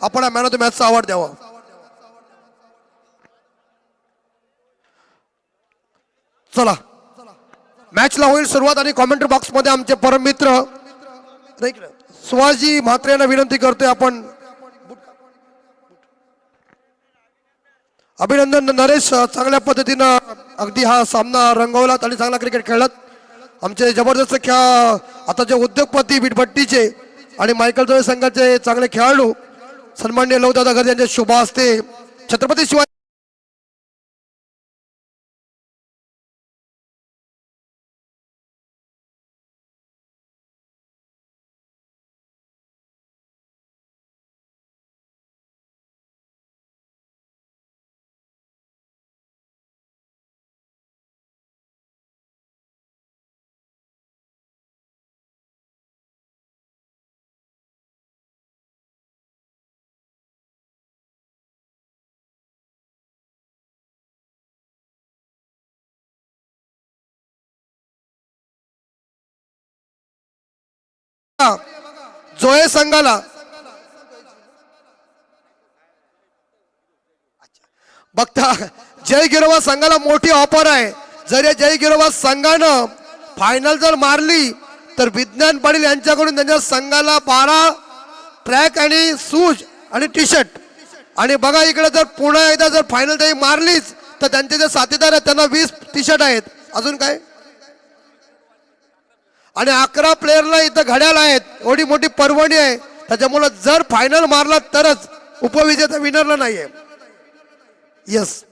आपण man of the मॅचचा award द्यावा. चला मॅचला होईल सुरुवात आणि कॉमेंट्री बॉक्स मध्ये आमचे परम मित्र सुहासजी म्हात्रे यांना विनंती करतोय आपण. अभिनंदन नरेश, चांगल्या पद्धतीनं अगदी हा सामना रंगवलात आणि चांगला क्रिकेट खेळलात. आमचे जबरदस्त आता जे उद्योगपती विटभट्टीचे आणि मायकल जोळे संघाचे चांगले खेळाडू सन्माननीय लवदादा गर्जे यांच्या शुभ हस्ते छत्रपती शिवाजी जोळे संघाला बघता जय गिरोबा संघाला मोठी ऑफर आहे. जर या जय गिरोबा संघानं फायनल जर मारली तर विज्ञान पाटील यांच्याकडून त्यांच्या संघाला 12 ट्रॅक आणि शूज आणि टी शर्ट आणि बघा इकडे जर पुन्हा एकदा जर फायनल तरी मारलीच तर त्यांचे जे साथीदार आहेत त्यांना 20 टी शर्ट आहेत. अजून काय आणि 11 प्लेयरला इथं घड्याळ आहेत. एवढी मोठी पर्वणी आहे त्याच्यामुळे जर फायनल मारला तरच उपविजेता विनरला नाहीये. यस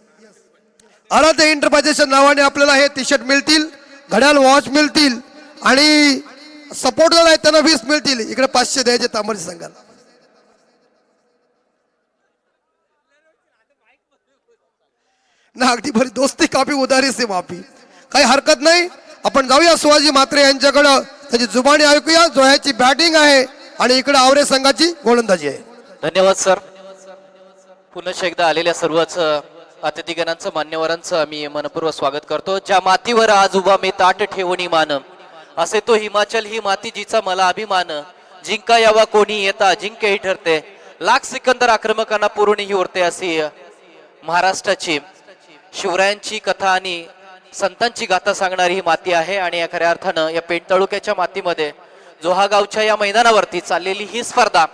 अराध्य एंटरप्राइजेसच्या नावाने आपल्याला हे टी शर्ट मिळतील, घड्याळ वॉच मिळतील आणि सपोर्टर आहेत त्यांना 20 मिळतील. इकडे 500 द्यायचे तांबरी संघाला. ना अगदी बरी दोस्ती काफी उधारी से माफी, काही हरकत नाही. आपण जाऊया सुहासजी म्हात्रे यांच्याकडं, त्याची जुबानी ऐकूया. जोह्याची बॅटिंग आहे आणि इकडे आवरे संघाची गोलंदाजी आहे. धन्यवाद सर. पुन्हा एकदा आलेल्या सर्वच अतिथीगणांचं मान्यवरांचं आम्ही मनपूर्वक स्वागत करतो. ज्या मातीवर आज उभा मी ताट ठेवणी मान, असे तो हिमाचल ही माती जिचा मला अभिमान. जिंका यावा कोणी येता जिंकेही ठरते, लाख सिकंदर आक्रमकांना पुरवणी ही उरते. अशी महाराष्ट्राची शिवरायांची कथा आणि संतांची गाथा सांगणारी ही माती आहे. आणि या खऱ्या अर्थानं या पेठ तालुक्याच्या मातीमध्ये जोहागावच्या या मैदानावरती चाललेली ही स्पर्धा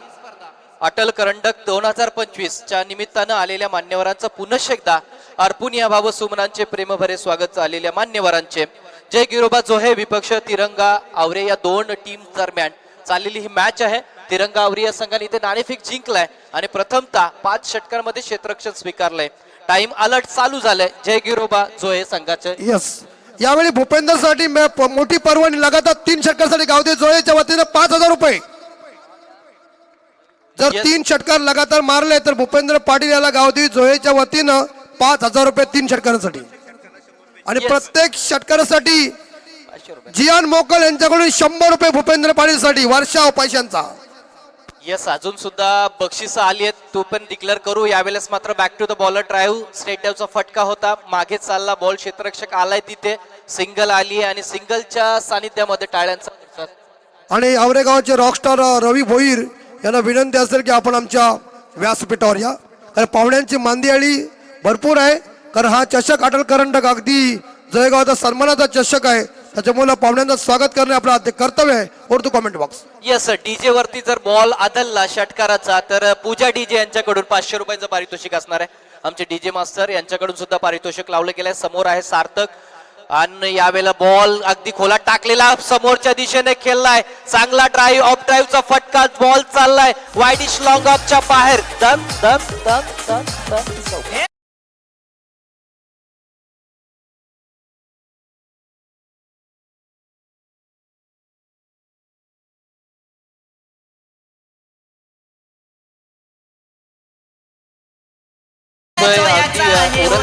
अटल करंडक 2025 च्या निमित्तानं आलेल्या मान्यवरांचं पुनश्च एकदा अर्पून या भाव सुमनांचे प्रेमभरे स्वागत. आलेल्या मान्यवरांचे जय गिरोबा जोहे विपक्ष तिरंगा आवरे या दोन टीम दरम्यान चाललेली ही मॅच आहे. तिरंगा आवरे या संघाने इथे नाणेफेक जिंकलाय आणि प्रथमतः 5 षटकांमध्ये क्षेत्ररक्षण स्वीकारलंय. टाइम अलर्ट चालू झालंय जय गिरोबा जोहे संघाचे. यस यावेळी भूपेंद्र साठी मोठी पर्वणी लगातार 3 षटकांसाठी गावदे जोहेच्या वतीने 5000 रुपये. जर 3 षटकार लगातार मारले तर भूपेंद्र पाटील याला गावदेवी जोहेच्या वतीनं 5000 रुपये 3 षटकारांसाठी. आणि प्रत्येक षटकारासाठी जियान मोकल यांच्याकडून 100 रुपये भूपेंद्र पाटील साठी वर्षाव पैशांचा. यस अजून सुद्धा बक्षिस आली आहेत, तो पण डिक्लेअर करू. यावेळेस मात्र back to the bowler drive straight ड्राईव्हचा फटका होता, मागे चालला बॉल, क्षेत्ररक्षक आलाय तिथे, सिंगल आली आणि सिंगलच्या सानिध्यामध्ये टाळ्यांचा. आणि आवरेगावचे रॉकस्टार रवी भोईर यांना विनंती असेल की आपण आमच्या व्यासपीठावर या, कारण पाहुण्यांची मांदियाळी भरपूर आहे. कारण हा चषक अटल करंडक अगदी जळगावचा सन्मानाचा चषक आहे, त्याच्यामुळे पाहुण्यांचं स्वागत करणे आपलं कर्तव्य आहे. Urdu comment box. Yes DJ वरती जर बॉल आदलला षटकाराचा तर पूजा डीजे यांच्याकडून 500 रुपयाचं पारितोषिक असणार आहे. आमचे डीजे मास्टर यांच्याकडून सुद्धा पारितोषिक लावलं गेलंय. समोर आहे सार्थक आणि यावेळेला बॉल अगदी खोला टाकलेला समोरच्या दिशेने खेळलाय. चांगला ड्राईव्ह ऑफ ड्राईव्हचा फटका, बॉल चाललाय वाईडिश लॉंग ऑफच्या बाहेर. दम दम दम दम दम.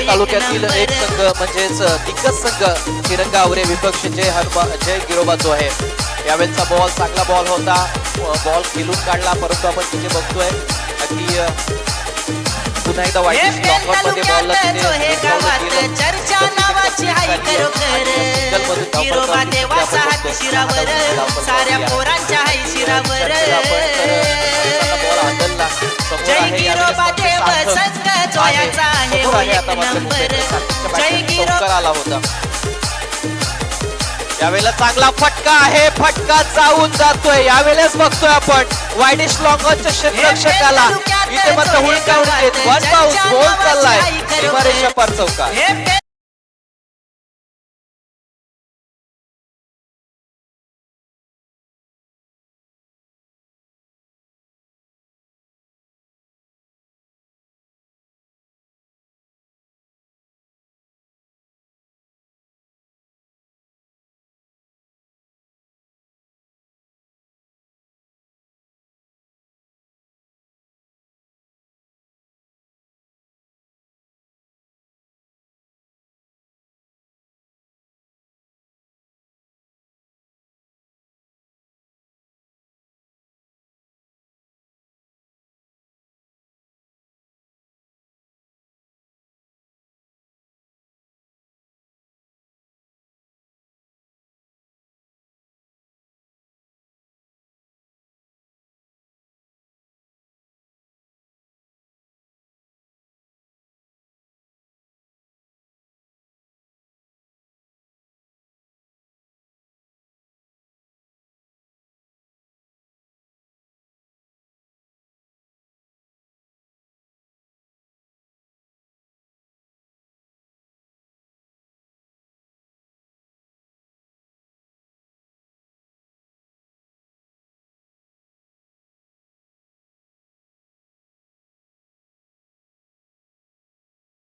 तालुक्यातील एक संघ म्हणजेच दिग्गज संघ तिरंगा आवरे विपक्ष जय गिरोबा जोहे. यावेळेचा बॉल चांगला बॉल होता, बॉल खेळून काढला, परंतु आपण तिथे बघतोय अगदी पुन्हा एकदा वाईट लॉंग मध्ये बॉलला गिरोबा देव संघ जोयाचा आहे हो एक नंबर जय गिरो आला होता यावेळेला चांगला फटका आहे फटका जाऊन जातोय यावेळेस बघतोय आपण वायडिश लॉंगॉनच्या क्षेत्ररक्षकाला इथे मात्र हुलकावून येत वन बाउन्स गोल चाललाय सीमारेषा पार चौकार हे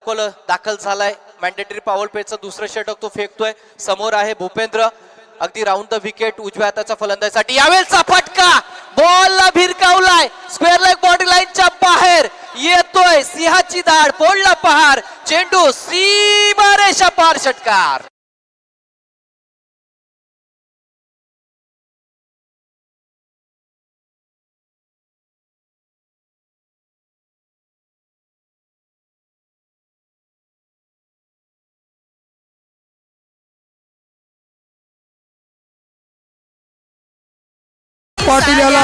दाखल झालाय मॅन्डेटरी पॉवर प्लेचा दुसरं षटक तो फेकतोय समोर आहे भूपेंद्र अगदी राऊंड द विकेट उजव्या हाताच्या फलंदाजीसाठी यावेळेचा फटका बॉलला भिरकावलाय स्क्वेअर लेग बॉडी लाईनच्या बाहेर येतोय सिंहाची धाड पोळला पहार चेंडू सीमारेषा पार षटकार पाटील याला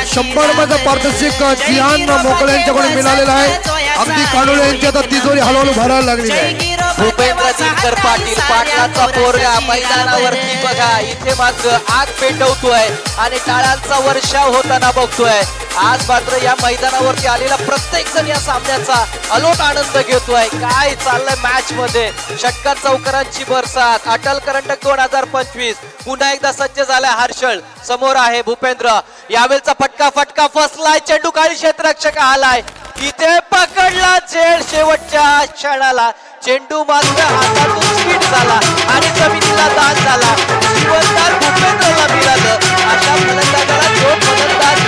100 मध्ये पारितोषिक जिहान मोकळे यांच्याकडून मिळालेलं आहे अगदी कानोळे यांची आता तिजोरी हलवून भरायला लागलेली आहे भूपेंद्र दिनकर पाटील पाटलाचा पोरगा मैदानावरती बघा इथे मात्र आग पेटवतोय आणि टाळ्यांचा वर्षाव होताना बघतोय आज मात्र या मैदानावरती आलेला प्रत्येक जण या सामन्याचा अलोट आनंद घेतोय काय चाललंय मॅच मध्ये षटकार चौकारांची बरसात अटल करंडक 2025 पुन्हा एकदा सज्ज झालाय हर्षल समोर आहे भूपेंद्र यावेळचा फटका फसलाय चेंडू काळी क्षेत्ररक्षक आलाय इथे पकडला झेल शेवटच्या क्षणाला चेंडू मात्र हातातून स्पीड झाला आणि जमिनीला दान झाला जीवनदार भूपेंद्रला मिळालं अशा फलंदाजाला जो फलंदाज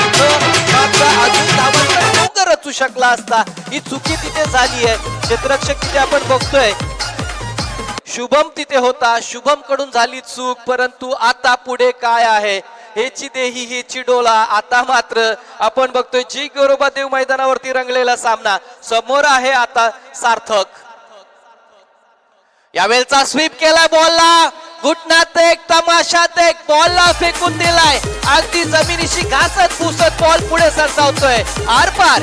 मात्र अजून धावांचा डोंगर रचू शकला असता ही चुकी तिथे झाली आहे क्षेत्ररक्षक तिथे आपण बघतोय शुभम तिथे होता शुभम कडून झाली चूक परंतु आता पुढे काय आहे हेची देही हेची डोला आता मात्र आपण बघतोय जी गिरोबा देव मैदानावरती रंगलेला सामना समोर आहे आता सार्थक यावेळचा स्वीप केलाय बॉलला घुटण्यात एक तमाशात एक बॉलला फेकून दिलाय अगदी जमिनीशी घासत पुसत बॉल पुढे सरसावतोय आरपार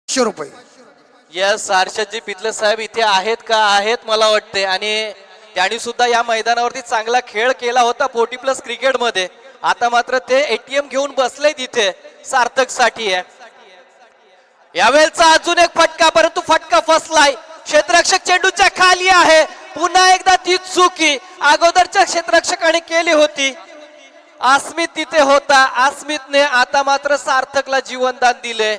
₹100 यस हर्षदजी पितले साहेब इथे आहेत का आहेत मला वाटते आणि त्यांनी सुद्धा या मैदानावरती चांगला खेळ केला होता 40+ क्रिकेट मध्ये आता मात्र ते एटीएम घेऊन बसले तिथे सार्थक साठी आहे यावेळचा अजून एक फटका परंतु फटका फसलाय क्षेत्ररक्षक चेंडूच्या खाली आहे पुन्हा एकदा ती चुकी अगोदरच्या क्षेत्ररक्षकाने केली होती आस्मित तिथे होता आस्मितने आता मात्र सार्थकला जीवनदान दिले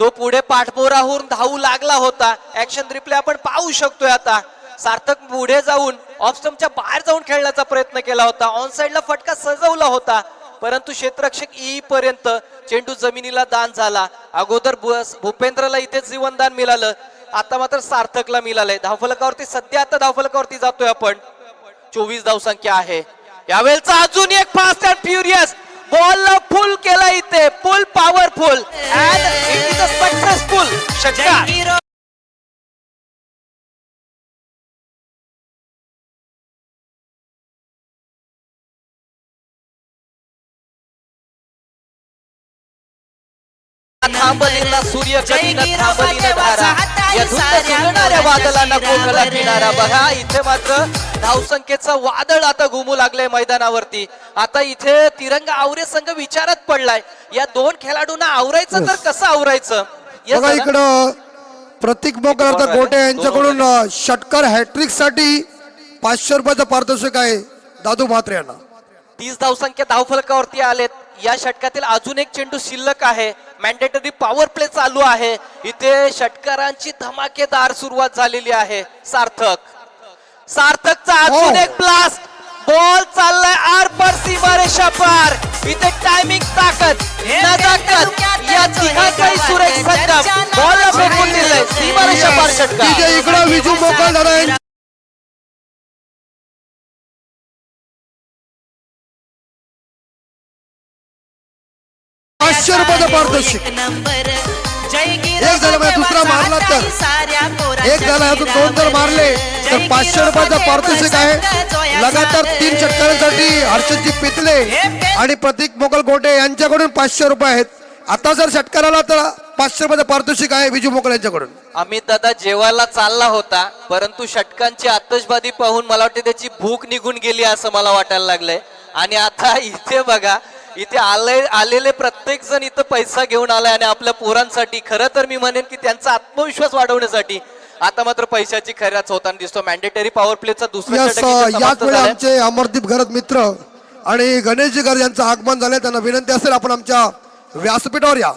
तो पुढे पाठपोराहून धावू लागला होता ऍक्शन रिप्ले आपण पाहू शकतोय आता सार्थक पुढे जाऊन ऑफ स्टंपच्या बाहेर जाऊन खेळण्याचा प्रयत्न केला होता ऑन साइडला फटका सजवला होता परंतु क्षेत्ररक्षक येईपर्यंत चेंडू जमिनीला दान झाला अगोदर भूपेंद्रला इथे जीवनदान मिळालं आता मात्र सार्थकला मिळालंय धावफलकावरती सध्या आता धावफलकावरती जातोय आपण 24 धावसंख्या आहे यावेळचा अजून एक फास्ट अँड फ्युरियस बॉलला फुल केला इथे फुल powerful and it is a successful षटकार थांबली ना सूर्य कधी न जय थांबली न गिरोबा धारा हाताळी या धुंद साऱ्या सुटणाऱ्या वादळांना पोरांची कोकला शिरावर. किनारा बघा इथे मात्र धावसंख्येचं वादळ आता घुमू लागलंय मैदानावरती. आता इथे तिरंगा आवरे संघ विचारात पडलाय या दोन खेळाडूंना आवरायचं तर कसं आवरायचं. Yes, बघा दादा. इकडं प्रतीक मोकर बरोबर आहे. गोटे यांच्याकडून षटकार हॅट्रिक साठी 500 रुपयाचं पारितोषिक आहे दादू म्हात्रे यांना. 30 धावसंख्या धावफलकावरती आलेत. या षटकातील अजून एक चेंडू शिल्लक आहे. मॅन्डेटरी पॉवर प्ले चालू आहे. इथे षटकारांची धमाकेदार सुरुवात झालेली आहे. सार्थकचा अजून एक ब्लास्ट बॉल चाललाय आर पर सीमारेषा पार. इथे टायमिंग ताकद नजाकत या तिघांचाही सुरेख संगम बॉलला फेकून दिलंय सीमारेषा पार षटकार. DJ इकडं विजू मोकळ दादा यांच्या 500 रुपयाचं पारितोषिक. एक नंबर जय एक झाला म्हणजे दुसरा मारला तर एक झाला ह्यातून 2 जर मारले तर 500 रुपयाचं पारितोषिक आहे. लगातार 3 षटकारांसाठी हर्षदजी पितले आणि प्रतीक मोकल गोटे यांच्याकडून 500 रुपये आहेत. आता जर षटकार आला तर 500 रुपयाचं पारितोषिक आहे विजू मोकल यांच्याकडून. अमित दादा जेवायला चालला होता परंतु षटकांची आतषबाजी पाहून मला वाटते त्याची भूक निघून गेली असं मला वाटायला लागलंय. आणि आता इथे बघा इथे आलेले प्रत्येक जण इथं पैसा घेऊन आलाय आणि आपल्या पोरांसाठी खरं तर मी म्हणेन की त्यांचा आत्मविश्वास वाढवण्यासाठी आता मात्र पैशाची खैरात होताना दिसतो. मॅन्डेटरी पॉवर प्लेचा दुसरा षटक इथे याच समाप्त वेळी झालाय. आमचे अमरदीप घरत मित्र आणि गणेशजी घर यांचं आगमन झालंय. त्यांना विनंती असेल आपण आमच्या व्यासपीठावर या.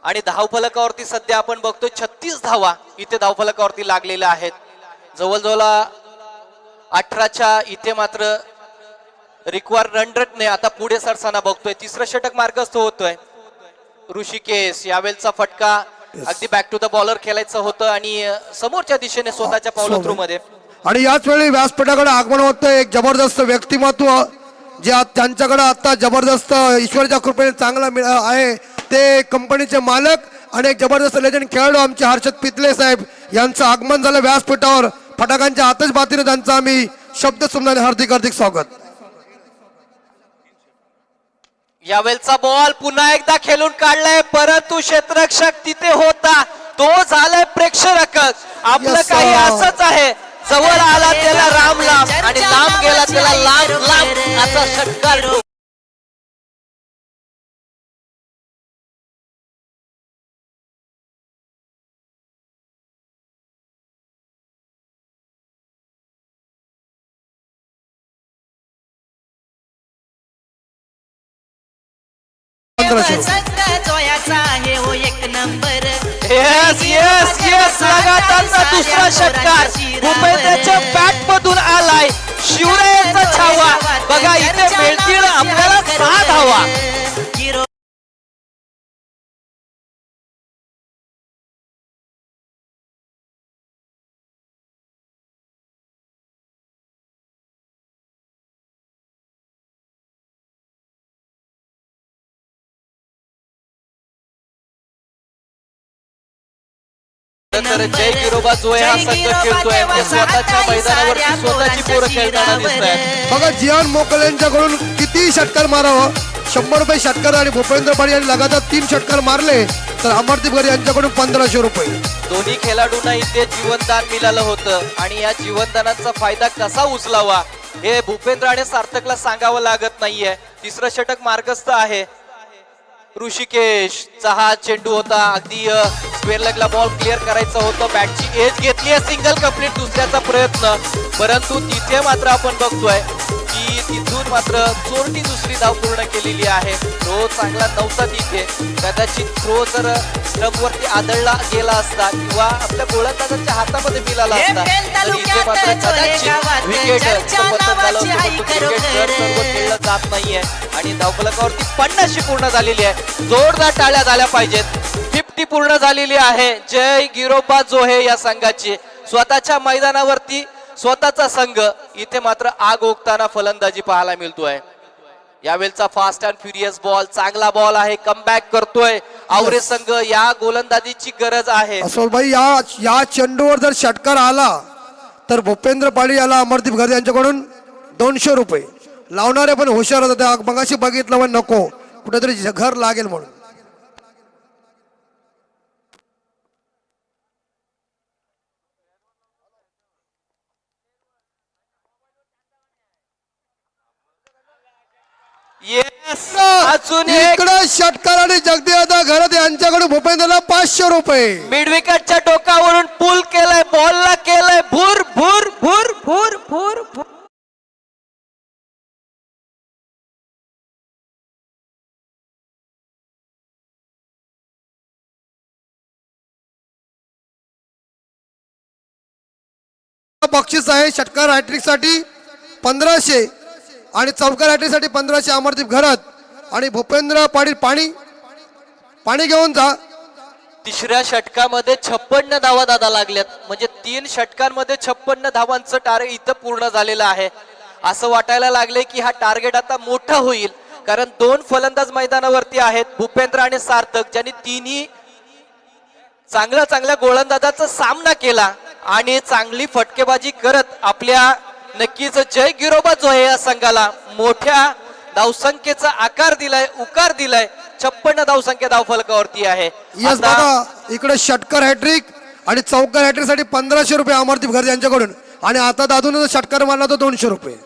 आणि धावफलकावरती सध्या आपण बघतोय 36 धावा इथे धावफलकावरती लागलेल्या आहेत. जवळजवळ 18च्या इथे मात्र रिक्वायर रन रेटने आता पुढे सरसाना बघतोय. तिसरं षटक मार्गस्थ होतोय. ऋषिकेश यावेळचा फटका अगदी बॅक टू द बॉलर खेळायचं होतं आणि समोरच्या दिशेने स्वतःच्या पावलं थ्रू मध्ये. आणि याच वेळी व्यासपीठाकडे आगमन होतं एक जबरदस्त व्यक्तिमत्व जे त्यांच्याकडे आता जबरदस्त ईश्वराच्या कृपेने चांगला आहे. ते कंपनीचे मालक आणि एक जबरदस्त लेजंड खेळाडू आमचे हर्षद पितले साहेब यांचं आगमन झालं व्यासपीठावर. फटाक्यांच्या आतषबाजीने त्यांचं आम्ही शब्द सुमनाने हार्दिक हार्दिक स्वागत. यावेळचा बॉल पुन्हा एकदा खेळून काढलाय परंतु क्षेत्ररक्षक तिथे होता तो झालाय प्रेक्षक. आपलं Yes, काही sir. असंच आहे. जवळ आला त्याला राम लांब आणि लांब गेला त्याला लांब लांब असा षटकार. जोयाचा आहे हो एक नंबर. येस येस येस लगातारचा दुसरा षटकार भूपेंद्रच्या बॅट मधून आलाय. शिवरायाचा छावा बघा इथे मिळतील आपल्याला 6 धावा. तर जय गिरोबा जो आहे हा संघ खेळतोय ते स्वतःच्या मैदानावरती स्वतःची पोरं खेळताना दिसत आहेत. बघा जियान मोकल यांच्याकडून किती षटकार मारावं. 100 रुपये षटकार आणि भूपेंद्र पाडी यांनी लगातार 3 षटकार मारले तर अमरदीप घर यांच्याकडून 1500 रुपये. दोन्ही खेळाडूंना इथे जीवनदान मिळालं होतं आणि या जीवनदानाचा फायदा कसा उचलावा हे भूपेंद्र आणि सार्थकला सांगावं लागत नाहीये. तिसरं षटक मार्गस्थ आहे. ऋषिकेशचा हा चेंडू होता अगदी स्क्वेअर लेगला बॉल क्लिअर करायचा होता. बॅटची एज घेतली आहे सिंगल कंप्लीट दुसऱ्याचा प्रयत्न परंतु तिथे मात्र आपण बघतोय की तिथून मात्र चोरटी दुसरी धाव पूर्ण केलेली आहे. थ्रो चांगला नव्हता तिथे. कदाचित थ्रो जर स्टंप वरती आदळला गेला असता किंवा आपल्या गोलंदाजाच्या हातामध्ये मिळाला असता तर इथे मात्र कदाचित विकेट सर्व खेळलं जात नाहीये आणि धावफलकावरती 50शी पूर्ण झालेली आहे. जोरदार टाळ्या झाल्या पाहिजेत. 50 पूर्ण झालेली आहे. जय गिरोबा जोहे या संघाची स्वतःच्या मैदानावरती स्वतःचा संघ इथे मात्र आग ओकताना फलंदाजी पाहायला मिळतोय. यावेळचा फास्ट अँड फ्युरियस बॉल चांगला बॉल आहे. कमबॅक करतोय आवरे संघ. या गोलंदाजीची गरज आहे. असो भाई या चेंडूवर जर षटकार आला तर भूपेंद्र पाडी याला अमरदीप घर यांच्याकडून 200 रुपये. लावणारे पण हुशार होते. मगाशी बघितलं पण नको कुठेतरी घर लागेल म्हणून. येस अजून एक इकडे षटकार आणि जगदेवदा घरात यांच्याकडून भूपेंद्रला 500 रुपये. मिड विकेटच्या टोकावरून पुल केलंय, बॉलला केलंय भूर भूर भूर भूर भूर भूर. बक्षीस आहे षटकार हॅट्रिक साठी 1500 आणि चौकार हॅट्रिक साठी 1500 अमरदीप घरात आणि भूपेंद्र पाटील पाणी घेऊन जा. तिसऱ्या षटकामध्ये 56 धावा दादा लागल्यात, म्हणजे 3 षटकांमध्ये 56 धावांचं टार्गेट इथं पूर्ण झालेलं आहे. असं वाटायला लागले की हा टार्गेट आता मोठा होईल, कारण 2 फलंदाज मैदानावरती आहेत, भूपेंद्र आणि सार्थक, ज्यांनी तिन्ही चांगल्या गोलंदाजाचा सामना केला आणि चांगली फटकेबाजी करत आपल्या नक्कीच जय गिरोबा जो आहे या संघाला मोठ्या धावसंख्येचा आकार दिलाय, उकार दिलाय. 56 धावसंख्या धावफलकावरती आहे. यस बघा इकडे षटकार हॅट्रिक आणि चौकार हॅट्रिक साठी 1500 रुपये अमरदीप घरत यांच्याकडून आणि आता दादून षटकार मारला तो 200 रुपये.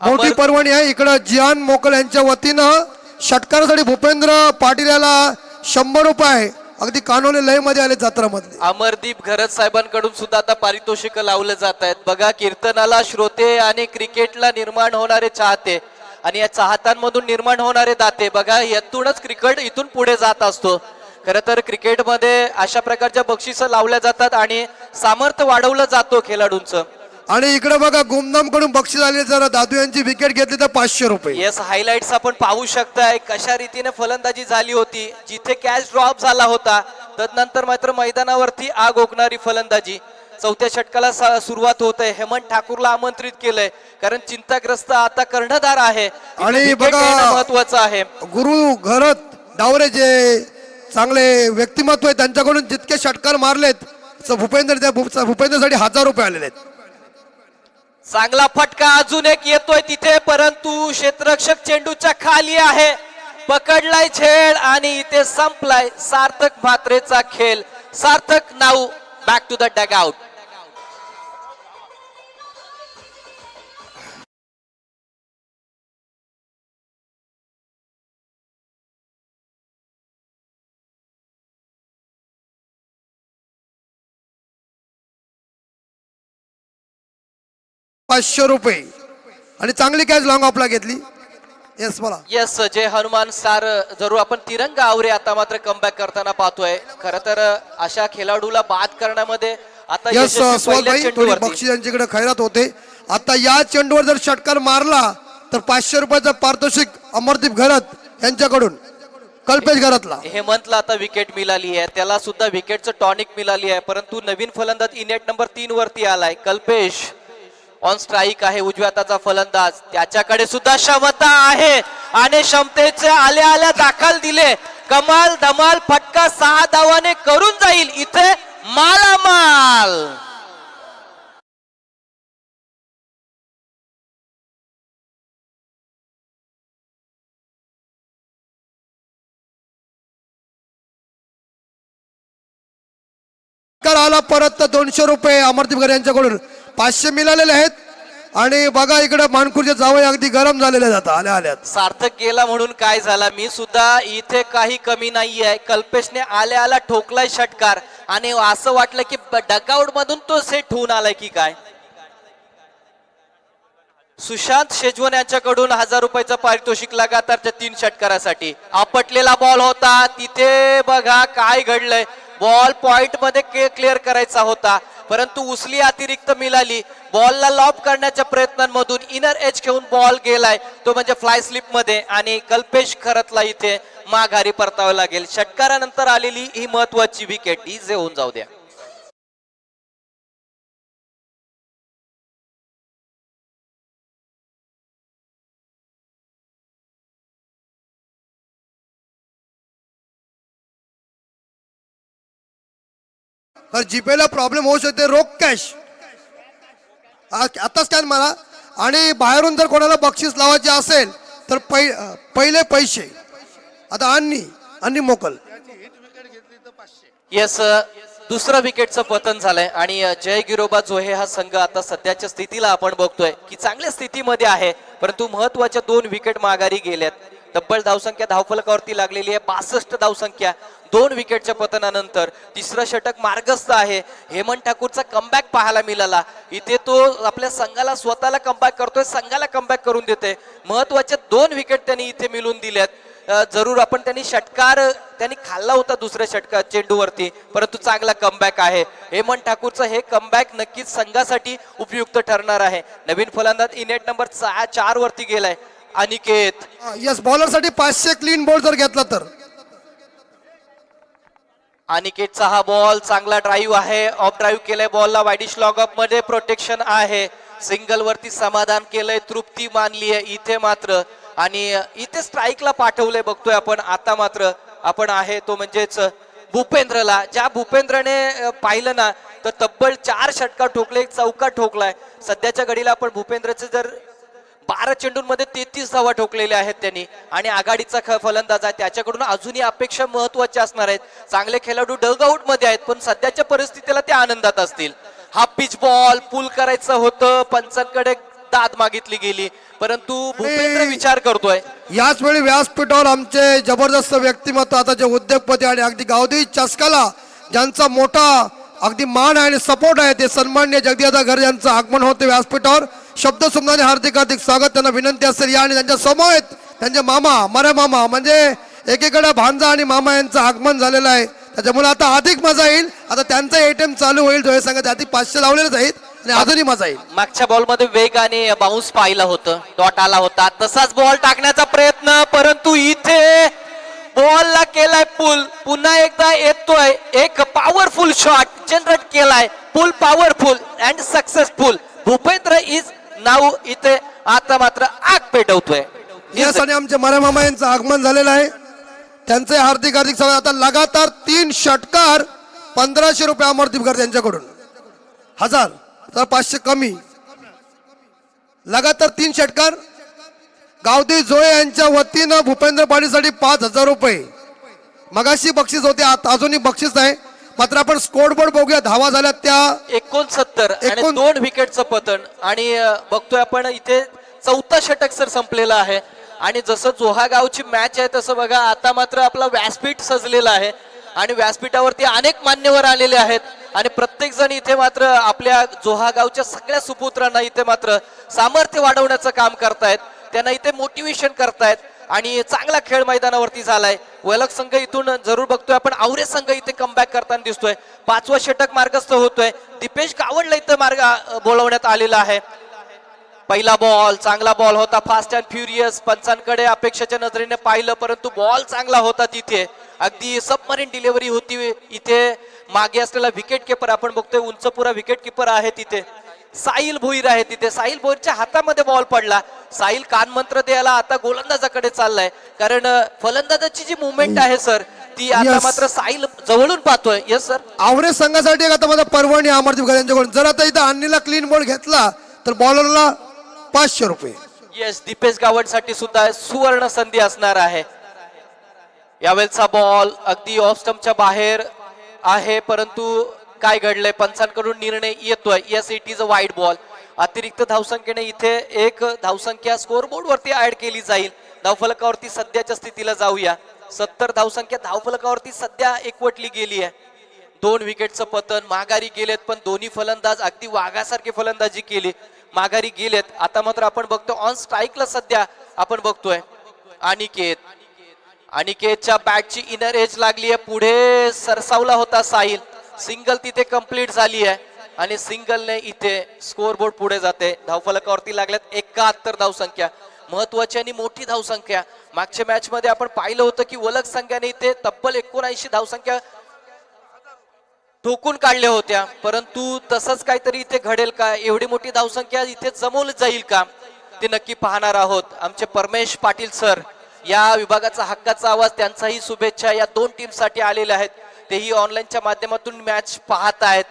मोठी पर्वणी आहे. इकडे जियान मोकल यांच्या वतीनं षटकारासाठी भूपेंद्र पाटील याला 100 रुपये अगदी कानोले लय मध्ये आले जत्रामध्ये. अमरदीप घरत साहेबांकडून सुद्धा आता पारितोषिक लावलं जात आहेत. बघा कीर्तनाला श्रोते आणि क्रिकेटला निर्माण होणारे चाहते आणि या चाहत्यांमधून निर्माण होणारे दाते, बघा यातूनच क्रिकेट इथून पुढे जात असतो. खरं तर क्रिकेटमध्ये अशा प्रकारच्या बक्षिसं लावल्या जातात आणि सामर्थ्य वाढवलं जातो खेळाडूंचं. आणि इकडे बघा गुमनाम कडून बक्षीस आले, जर दादू यांची विकेट घेतली तर 500 रुपये. येस हायलाइट्स आपण पाहू शकताय कशा रीतीने फलंदाजी झाली होती. जिथे कॅच ड्रॉप झाला होता तदनंतर मात्र मैदानावरती आग ओकणारी फलंदाजी. चौथ्या षटकाला सुरुवात होत आहे. हेमंत ठाकूरला आमंत्रित केलंय, कारण चिंताग्रस्त आता कर्णधार आहे आणि बघा महत्वाचं आहे. गुरु घरत डावरे जे चांगले व्यक्तिमत्व आहे त्यांच्याकडून जितके षटकार मारलेत भूपेंद्रसाठी 1000 रुपये आलेले आहेत. चांगला फटका अजून एक येतोय तिथे, परंतु क्षेत्ररक्षक चेंडूच्या खाली आहे. पकडलाय झेड आणि इथे संपलाय सार्थक म्हात्रेचा खेळ. Sarthak now back to the dugout. ₹500 आणि चांगली कॅच लॉंग ऑफला घेतली. येस बोला. येस जय हनुमान सार जरूर आपण तिरंगा आवरे आता मात्र कमबॅक करताना पाहतोय. खर तर अशा खेळाडूला बाद करण्यामध्ये आता यस यशस्वी पहिल्या थोडी चेंडूवरती. बक्षीस यांच्याकडे खैरात होते. आता या चेंडूवर जर षटकार मारला तर 500 रुपयाचा पारितोषिक अमरदीप घरत यांच्याकडून कल्पेश घरातला. हेमंतला आता विकेट मिळाली आहे, त्याला सुद्धा विकेटचं टॉनिक मिळाली आहे, परंतु नवीन फलंदाज इनेट नंबर 3 वरती आलाय कल्पेश. ऑन स्ट्राईक आहे उजव्या हाताचा फलंदाज, त्याच्याकडे सुद्धा क्षमता आहे आणि क्षमतेचे आल्या दाखल दिले. कमाल धमाल फटका 6 धावाने करून जाईल इथे मालामाल. आला परत तर 200 रुपये अमरदीप घरे यांच्याकडून 500 मिळालेले आहेत. आणि बघा इकडे मानखुर्चे जावई अगदी गरम झालेले जातात आल्यात. सार्थक गेला म्हणून काय झाला, मी सुद्धा इथे काही कमी नाहीये. कल्पेशने आल्या ठोकलाय षटकार आणि असं वाटलं की डकआउट मधून तो सेट होऊन आलाय की काय. सुशांत शेजवन यांच्याकडून 1000 रुपयाचं पारितोषिक लगातारच्या 3 षटकारासाठी. आपटलेला बॉल होता तिथे, बघा काय घडलंय. बॉल पॉइंट मध्ये क्लिअर करायचा होता, परंतु उचली अतिरिक्त मिळाली. बॉलला लॉब करण्याच्या प्रयत्नांमधून इनर एज घेऊन बॉल गेलाय, तो म्हणजे फ्लाय स्लिप मध्ये, आणि कल्पेश खरतला इथे माघारी परतावं लागेल. षटकारानंतर आलेली ही महत्वाची विकेट ही जे होऊन जाऊ द्या. तर जीपेला प्रॉब्लेम होऊ शकते. रोख कॅश आता स्कॅन मारा. आणि बाहेरून जर कोणाला बक्षीस लावायचे असेल तर पहिले पैसे आता अन्नी मोकल. येस दुसरं विकेटचं पतन झालंय आणि जय गिरोबा जोहे हा संघ आता सध्याच्या स्थितीला आपण बघतोय की चांगल्या स्थितीमध्ये आहे, परंतु महत्वाच्या 2 विकेट माघारी गेल्यात. तब्बल धावसंख्या धावफलकावरती लागलेली आहे 62 धावसंख्या 2 विकेटच्या पतनानंतर. तिसरं षटक मार्गस्थ आहे. हेमंत ठाकूरचा कमबॅक पाहायला मिळाला. इथे तो आपल्या संघाला स्वतःला कमबॅक करतोय, संघाला कमबॅक करून देते. महत्वाच्या 2 विकेट त्यांनी इथे मिळवून दिल्यात. जरूर आपण त्यांनी षटकार त्यांनी खाल्ला होता दुसऱ्या षटकार चेंडूवरती, परंतु चांगला कमबॅक आहे. हेमंत ठाकूरचं हे कमबॅक नक्कीच संघासाठी उपयुक्त ठरणार आहे. नवीन फलंदाज इनेट नंबर 4 वरती गेलाय अनिकेत. यस, बॉलर साठी 500 क्लीन बॉल जर घेतला तर. अनिकेतचा हा बॉल चांगला ड्राईव्ह आहे. ऑफ ड्राईव्ह केलाय बॉलला. वाईडिश लॉग अप मध्ये प्रोटेक्शन आहे. सिंगल वरती समाधान केलंय, तृप्ती मानली आहे इथे मात्र. आणि इथे स्ट्राईकला पाठवलंय बघतोय आपण. आता मात्र आपण आहे तो म्हणजेच भूपेंद्रला. ज्या भूपेंद्रने पाहिलं ना तर तब्बल 4 षटकार ठोकले, 1 चौका ठोकलाय. सध्याच्या घडीला आपण भूपेंद्रचे जर 12 चेंडूंमध्ये 33 धावा ठोकलेल्या आहेत त्यांनी आणि आघाडीचा फलंदाज आहे. त्याच्याकडून अजूनही अपेक्षा महत्वाच्या असणार आहेत. चांगले खेळाडू डगआउट मध्ये आहेत, पण सध्याच्या परिस्थितीला ते आनंदात असतील. हा पिच बॉल पुल करायचं होतं, पंचांकडे दाद मागितली गेली, परंतु भूपेंद्र विचार करतोय. याच वेळी व्यासपीठावर आमचे जबरदस्त व्यक्तिमत्व, आता जे उद्योगपती आणि अगदी गावदेवी चस्काला ज्यांचा मोठा अगदी मान आहे आणि सपोर्ट आहे, ते सन्माननीय जगदीदादा घर यांचं आगमन होते व्यासपीठावर. शब्द सुमनाने हार्दिक हार्दिक स्वागत. त्यांना विनंती असेल या आणि त्यांच्या समोर त्यांचे मामा मरे मामा म्हणजे एकीकडे भांजा आणि मामा यांचं आगमन झालेलं आहे. त्याच्यामुळे आता अधिक मजा येईल. आता त्यांचा एटीएम चालू होईल. जो सांगत आधी 500 लावलेलेच आहेत आणि अजूनही मजा येईल. मागच्या बॉल मध्ये वेग आणि बाउन्स पाहिला होतं, डॉट आला होता, तसाच बॉल टाकण्याचा प्रयत्न, परंतु इथे बॉलला केलाय पुल. पुन्हा एकदा येतोय एक पॉवरफुल शॉट जनरेट केलाय. Pull powerful and successful. Bhupendra is नाव इथे आता मात्र आग पेटवतोय. यस, आणि आमचे मरे मामा यांचं आगमन झालेलं आहे. त्यांचे हार्दिक हार्दिक स्वागत. आता लगातार 3 षटकार 1500 रुपये अमरदीपकर त्यांच्याकडून. 1000 तर 500 कमी. लगातार 3 षटकार. गावदेवी जोये यांच्या वतीनं भूपेंद्र पाटीलसाठी 5000 रुपये. मगाशी बक्षीस होते, आता अजूनही बक्षीस आहे. मात्र आपण स्कोर बोर्ड बघूया. धावा झाल्या त्या 69 आणि 2 विकेटचं पतन. आणि बघतोय आपण इथे 4था षटक सर संपलेला आहे. आणि जसं जोहा गावची मॅच आहे तसं बघा आता मात्र आपला व्यासपीठ सजलेला आहे आणि व्यासपीठावरती अनेक मान्यवर आलेले आहेत आणि प्रत्येक जण इथे मात्र आपल्या जोहा गावच्या सगळ्या सुपुत्रांना इथे मात्र सामर्थ्य वाढवण्याचं काम करतायत. त्यांना इथे मोटिवेशन करतायत आणि चांगला खेळ मैदानावरती झालाय. वलक संघ इथून जरूर बघतोय आपण. आवरे संघ इथे कमबॅक करताना दिसतोय. 5वा षटक मार्गस्थ होतोय. दीपेश गावडला इथे बोलवण्यात आलेला आहे. पहिला बॉल चांगला बॉल होता, फास्ट अँड फ्युरियस. पंचांकडे अपेक्षेच्या नजरेने पाहिलं, परंतु बॉल चांगला होता तिथे. अगदी सबमरीन डिलिव्हरी होती इथे. मागे असलेला विकेट किपर आपण बघतोय, उंचपुरा विकेट किपर आहे तिथे. साहिल भोईर आहे तिथे. साहिल भोईरच्या हातामध्ये बॉल पडला. साहिल कानमंत्र द्यायला आता गोलंदाजाकडे चाललाय, कारण फलंदाजाची जी मुवमेंट आहे सर ती आता मात्र साहिल जवळून पाहतोय. यस सर, आवरे संघासाठी आता माझा परवानी अमरदीप यांच्याकडून. जर आता इथं अन्नीला क्लीन बॉल घेतला तर बॉलरला 500 रुपये. येस, दीपेश गावडसाठी सुद्धा सुवर्ण संधी असणार आहे. यावेळेचा बॉल अगदी ऑफ स्टंपच्या बाहेर आहे, परंतु काय घडलंय पंचांकडून निर्णय येतोय. Yes, it is a wide ball. अतिरिक्त धावसंख्येने इथे 1 धावसंख्या स्कोरबोर्ड वरती ऍड केली जाईल. धावफलकावरती सध्याच्या स्थितीला जाऊया. 70 धावसंख्या धावफलकावरती सध्या एकवटली गेली आहे. 2 विकेटचं पतन. माघारी गेलेत, पण दोन्ही फलंदाज अगदी वाघासारखी फलंदाजी केली. माघारी गेलेत. आता मात्र आपण बघतो ऑन स्ट्राईकला सध्या आपण बघतोय अनिकेतच्या बॅटची इनर एज लागली आहे. पुढे सरसावला होता साहिल. सिंगल तिथे कंप्लीट झाली आहे आणि सिंगलने इथे स्कोरबोर्ड पुढे जाते. धावफलकावरती लागल्यात 71 धावसंख्या. महत्वाची आणि मोठी धावसंख्या. मागच्या मॅच मध्ये आपण पाहिलं होतं की वलक संघाने इथे तब्बल 79 धावसंख्या ठोकून काढल्या होत्या, परंतु तसंच काहीतरी इथे घडेल का? एवढी मोठी धावसंख्या इथे जमवली जाईल का? ते नक्की पाहणार आहोत. आमचे परमेश पाटील सर या विभागाचा हक्काचा आवाज, त्यांचाही शुभेच्छा या 2 टीमसाठी आलेल्या आहेत. तेही ऑनलाईनच्या माध्यमातून मॅच पाहत आहेत.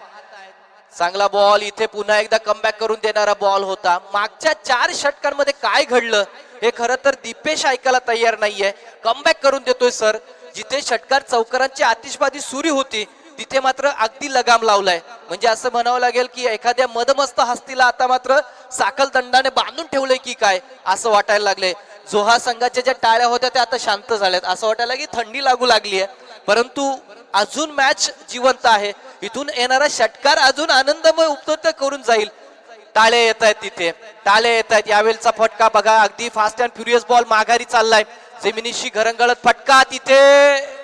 चांगला बॉल इथे पुन्हा एकदा कमबॅक करून देणारा बॉल होता. मागच्या 4 षटकांमध्ये काय घडलं हे खरं तर दीपेश ऐकायला तयार नाहीये. कमबॅक करून देतोय सर. जिथे षटकार चौकारांची आतिषबाजी सुरू होती तिथे मात्र अगदी लगाम लावलाय. म्हणजे असं म्हणावं लागेल की एखाद्या मदमस्त हस्तीला आता मात्र साखल दंडाने बांधून ठेवलंय की काय असं वाटायला लागले. जोहा संघाच्या ज्या टाळ्या होत्या त्या आता शांत झाल्यात. असं वाटायला की थंडी लागू लागली आहे, परंतु अजून मॅच जिवंत आहे. इथून येणारा षटकार अजून आनंदमय उपलब्ध करून जाईल. टाळे येत आहेत, तिथे टाळे येत आहेत. यावेळेचा फटका बघा, अगदी फास्ट अँड फ्युरियस बॉल माघारी चाललाय. जमिनीशी घरंगळत फटका, तिथे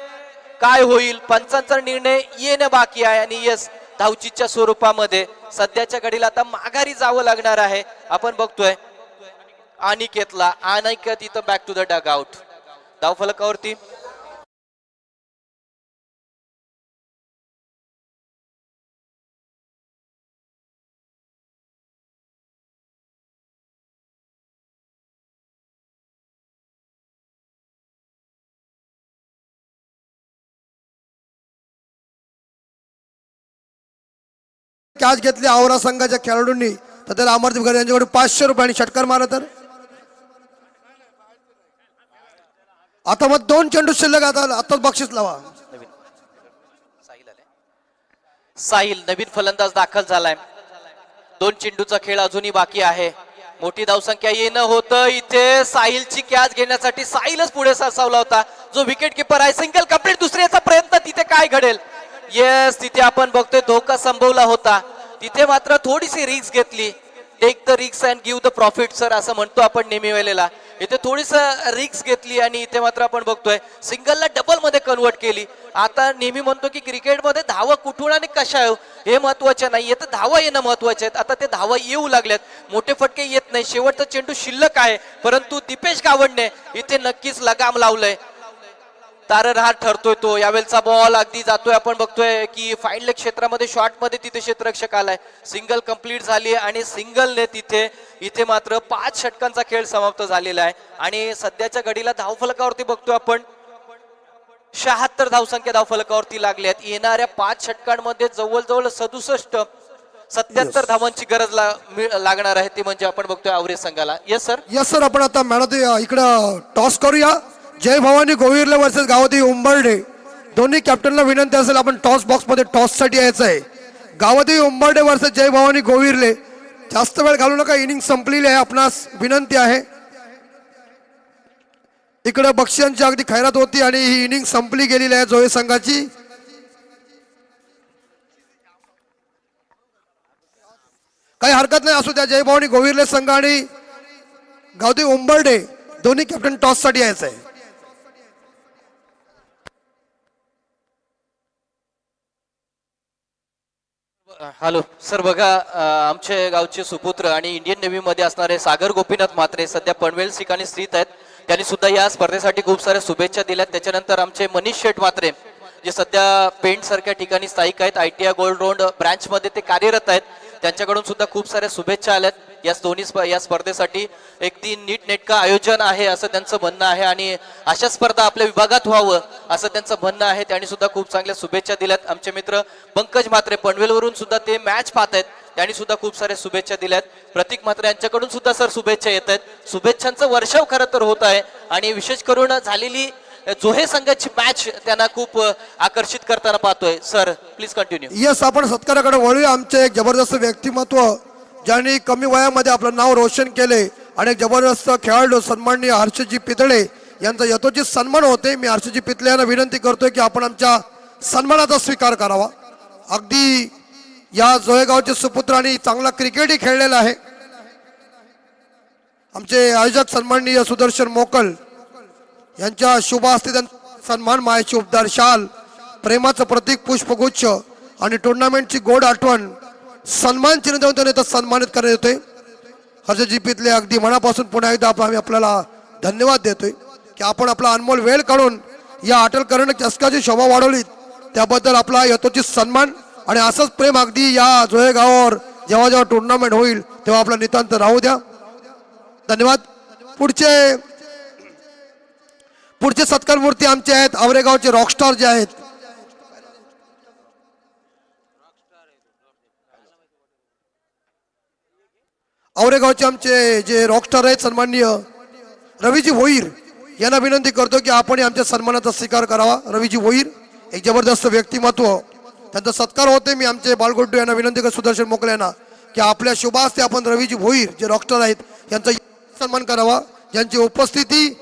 काय होईल? पंचांचा निर्णय येणं बाकी आहे. आणि यस, धावचीच्या स्वरूपामध्ये सध्याच्या घडीला आता माघारी जावं लागणार आहे. आपण बघतोय अनिकेतला, अनिकेत इथं back to the dugout. धावफलकावरती कॅच घेतली आवरा संघाच्या खेळाडूंनी, तर त्याला अमरदीप घरे यांच्याकडे 500 रुपयांनी षटकार मारला. तर आता मग 2 चेंडू शिल्लक, आताच बक्षीस लावा. साहिल नवीन फलंदाज दाखल झालाय. 2 चेंडूचा खेळ अजूनही बाकी आहे. मोठी धावसंख्या येणं होतं. इथे साहिलची कॅच घेण्यासाठी साहिलच पुढे सरसावला होता, जो विकेट किपर आहे. सिंगल कंप्लीट, दुसऱ्याचा प्रयत्न, तिथे काय घडेल? येस, तिथे आपण बघतोय धोका संभवला होता. तिथे मात्र थोडीशी रिस्क घेतली. Take the risk and give the profit sir, असं म्हणतो आपण नेहमी वेळेला. इथे थोडीस रिस्क घेतली आणि इथे मात्र आपण बघतोय सिंगलला डबल मध्ये कन्वर्ट केली. आता नेहमी म्हणतो की क्रिकेटमध्ये धावा कुठून आणि कशा हे महत्वाचे नाही, तर धावा येणं महत्वाचे आहेत. आता ते धावा येऊ लागल्यात, मोठे फटके येत नाही. शेवटचा चेंडू शिल्लक आहे, परंतु दीपेश गावंडने इथे नक्कीच लगाम लावलंय. तारनहार ठरतोय तो. यावेळेचा बॉल अगदी जातोय, आपण बघतोय की फाईन लेग क्षेत्रामध्ये शॉर्ट मध्ये तिथे क्षेत्ररक्षक आलाय. सिंगल कंप्लीट झाली आणि सिंगलने तिथे इथे मात्र 5 षटकांचा खेळ समाप्त झालेला आहे. आणि सध्याच्या घडीला धावफलकावरती बघतोय आपण 76 धावसंख्या धावफलकावरती लागल्या आहेत. येणाऱ्या 5 षटकांमध्ये जवळजवळ 77 धावांची गरज लागणार आहे. ती म्हणजे आपण बघतोय आवरे संघाला. Yes sir. यस सर, आपण आता मॅडम इकडं टॉस करूया. जय भवानी गोविर्ले वर्सेस गावदेवी उंबर्डे. दोन्ही कॅप्टनला विनंती असेल, आपण टॉस बॉक्स मध्ये टॉस साठी यायचं आहे. गावदेवी उंबर्डे वर्सेस जय भवानी गोविर्ले. जास्त वेळ घालू नका, इनिंग संपलेली आहे. आपणास विनंती आहे. इकडे बक्षिसांची अगदी खैरात होती आणि ही इनिंग संपली गेलेली आहे जोहे संघाची. काही हरकत नाही, असू द्या. जय भवानी गोविर्ले संघ आणि गावदेवी उंबर्डे दोन्ही कॅप्टन टॉस साठी यायचं आहे. हॅलो सर, बघा आमचे गावचे सुपुत्र आणि इंडियन नेव्ही मध्ये असणारे सागर गोपीनाथ म्हात्रे सध्या पनवेल ठिकाणी स्थित आहेत. त्यांनी सुद्धा या स्पर्धेसाठी खूप साऱ्या शुभेच्छा दिल्यात. त्याच्यानंतर आमचे मनीष शेठ म्हात्रे, जे सध्या पेंट सारख्या ठिकाणी स्थायिक आहेत, ITI गोल्ड रोड ब्रांच मध्ये ते कार्यरत आहेत. त्यांच्याकडून सुद्धा खूप साऱ्या शुभेच्छा आल्यात. या स्पर्धेसाठी अगदी नीटनेटकं आयोजन आहे असं त्यांचं म्हणणं आहे आणि अशा स्पर्धा आपल्या विभागात व्हावं असं त्यांचं म्हणणं आहे. त्यांनी सुद्धा खूप चांगल्या शुभेच्छा दिल्यात. आमचे मित्र पंकज म्हात्रे पनवेलवरून सुद्धा ते मॅच पाहत आहेत, त्यांनी सुद्धा खूप साऱ्या शुभेच्छा दिल्यात. प्रतीक म्हात्रे यांच्याकडून सुद्धा सर शुभेच्छा येत आहेत. शुभेच्छांचं वर्षाव खरं तर होत आहे आणि विशेष करून झालेली जोहे संघाची मॅच त्यांना खूप आकर्षित करताना पाहतोय. Sir please continue. यस, आपण सत्काराकडे वळूया. आमचे एक जबरदस्त व्यक्तिमत्व, ज्यांनी कमी वयामध्ये आपलं नाव रोशन केले आणि एक जबरदस्त खेळाडू सन्माननीय हर्षजी पितळे यांचा यथोचित सन्मान होते. मी हर्षजी पितळे यांना विनंती करतोय की आपण आमच्या सन्मानाचा स्वीकार करावा. अगदी या जोहेगावचे सुपुत्र आणि चांगला क्रिकेटही खेळलेला आहे. आमचे आयोजक सन्माननीय सुदर्शन मोकल यांच्या शुभ हस्ते सन्मान, मायाची उपदार शाल, प्रेमाचं प्रतीक पुष्पगुच्छ आणि टुर्नामेंटची गोड आठवण सन्मान चिन्ह देऊन त्यांना सन्मानित करण्यात येतोय. हर्षजी पितले, अगदी मनापासून पुन्हा एकदा आम्ही आपल्याला धन्यवाद देतोय की आपण आपला अनमोल वेळ काढून या अटल कर्णक चषकाची शोभा वाढवली, त्याबद्दल आपला यथोचित सन्मान. आणि असंच प्रेम अगदी या जोहे गावावर जेव्हा जेव्हा टुर्नामेंट होईल तेव्हा आपला नितांत राहू द्या. धन्यवाद. पुढचे सत्कार मूर्ती आमचे आहेत आवरेगावचे रॉकस्टार जे आहेत. औरेगावचे आमचे जे रॉकस्टार आहेत सन्माननीय रवीजी भोईर यांना विनंती करतो की आपण आमच्या सन्मानाचा स्वीकार करावा. रवीजी भोईर एक जबरदस्त व्यक्तिमत्व, त्यांचा सत्कार होते. मी आमचे बालगोड्डू यांना विनंती करतो, सुदर्शन मोकळे यांना, की आपल्या शुभास्ते आपण रवीजी भोईर जे डॉक्टर आहेत यांचा सन्मान करावा, ज्यांची उपस्थिती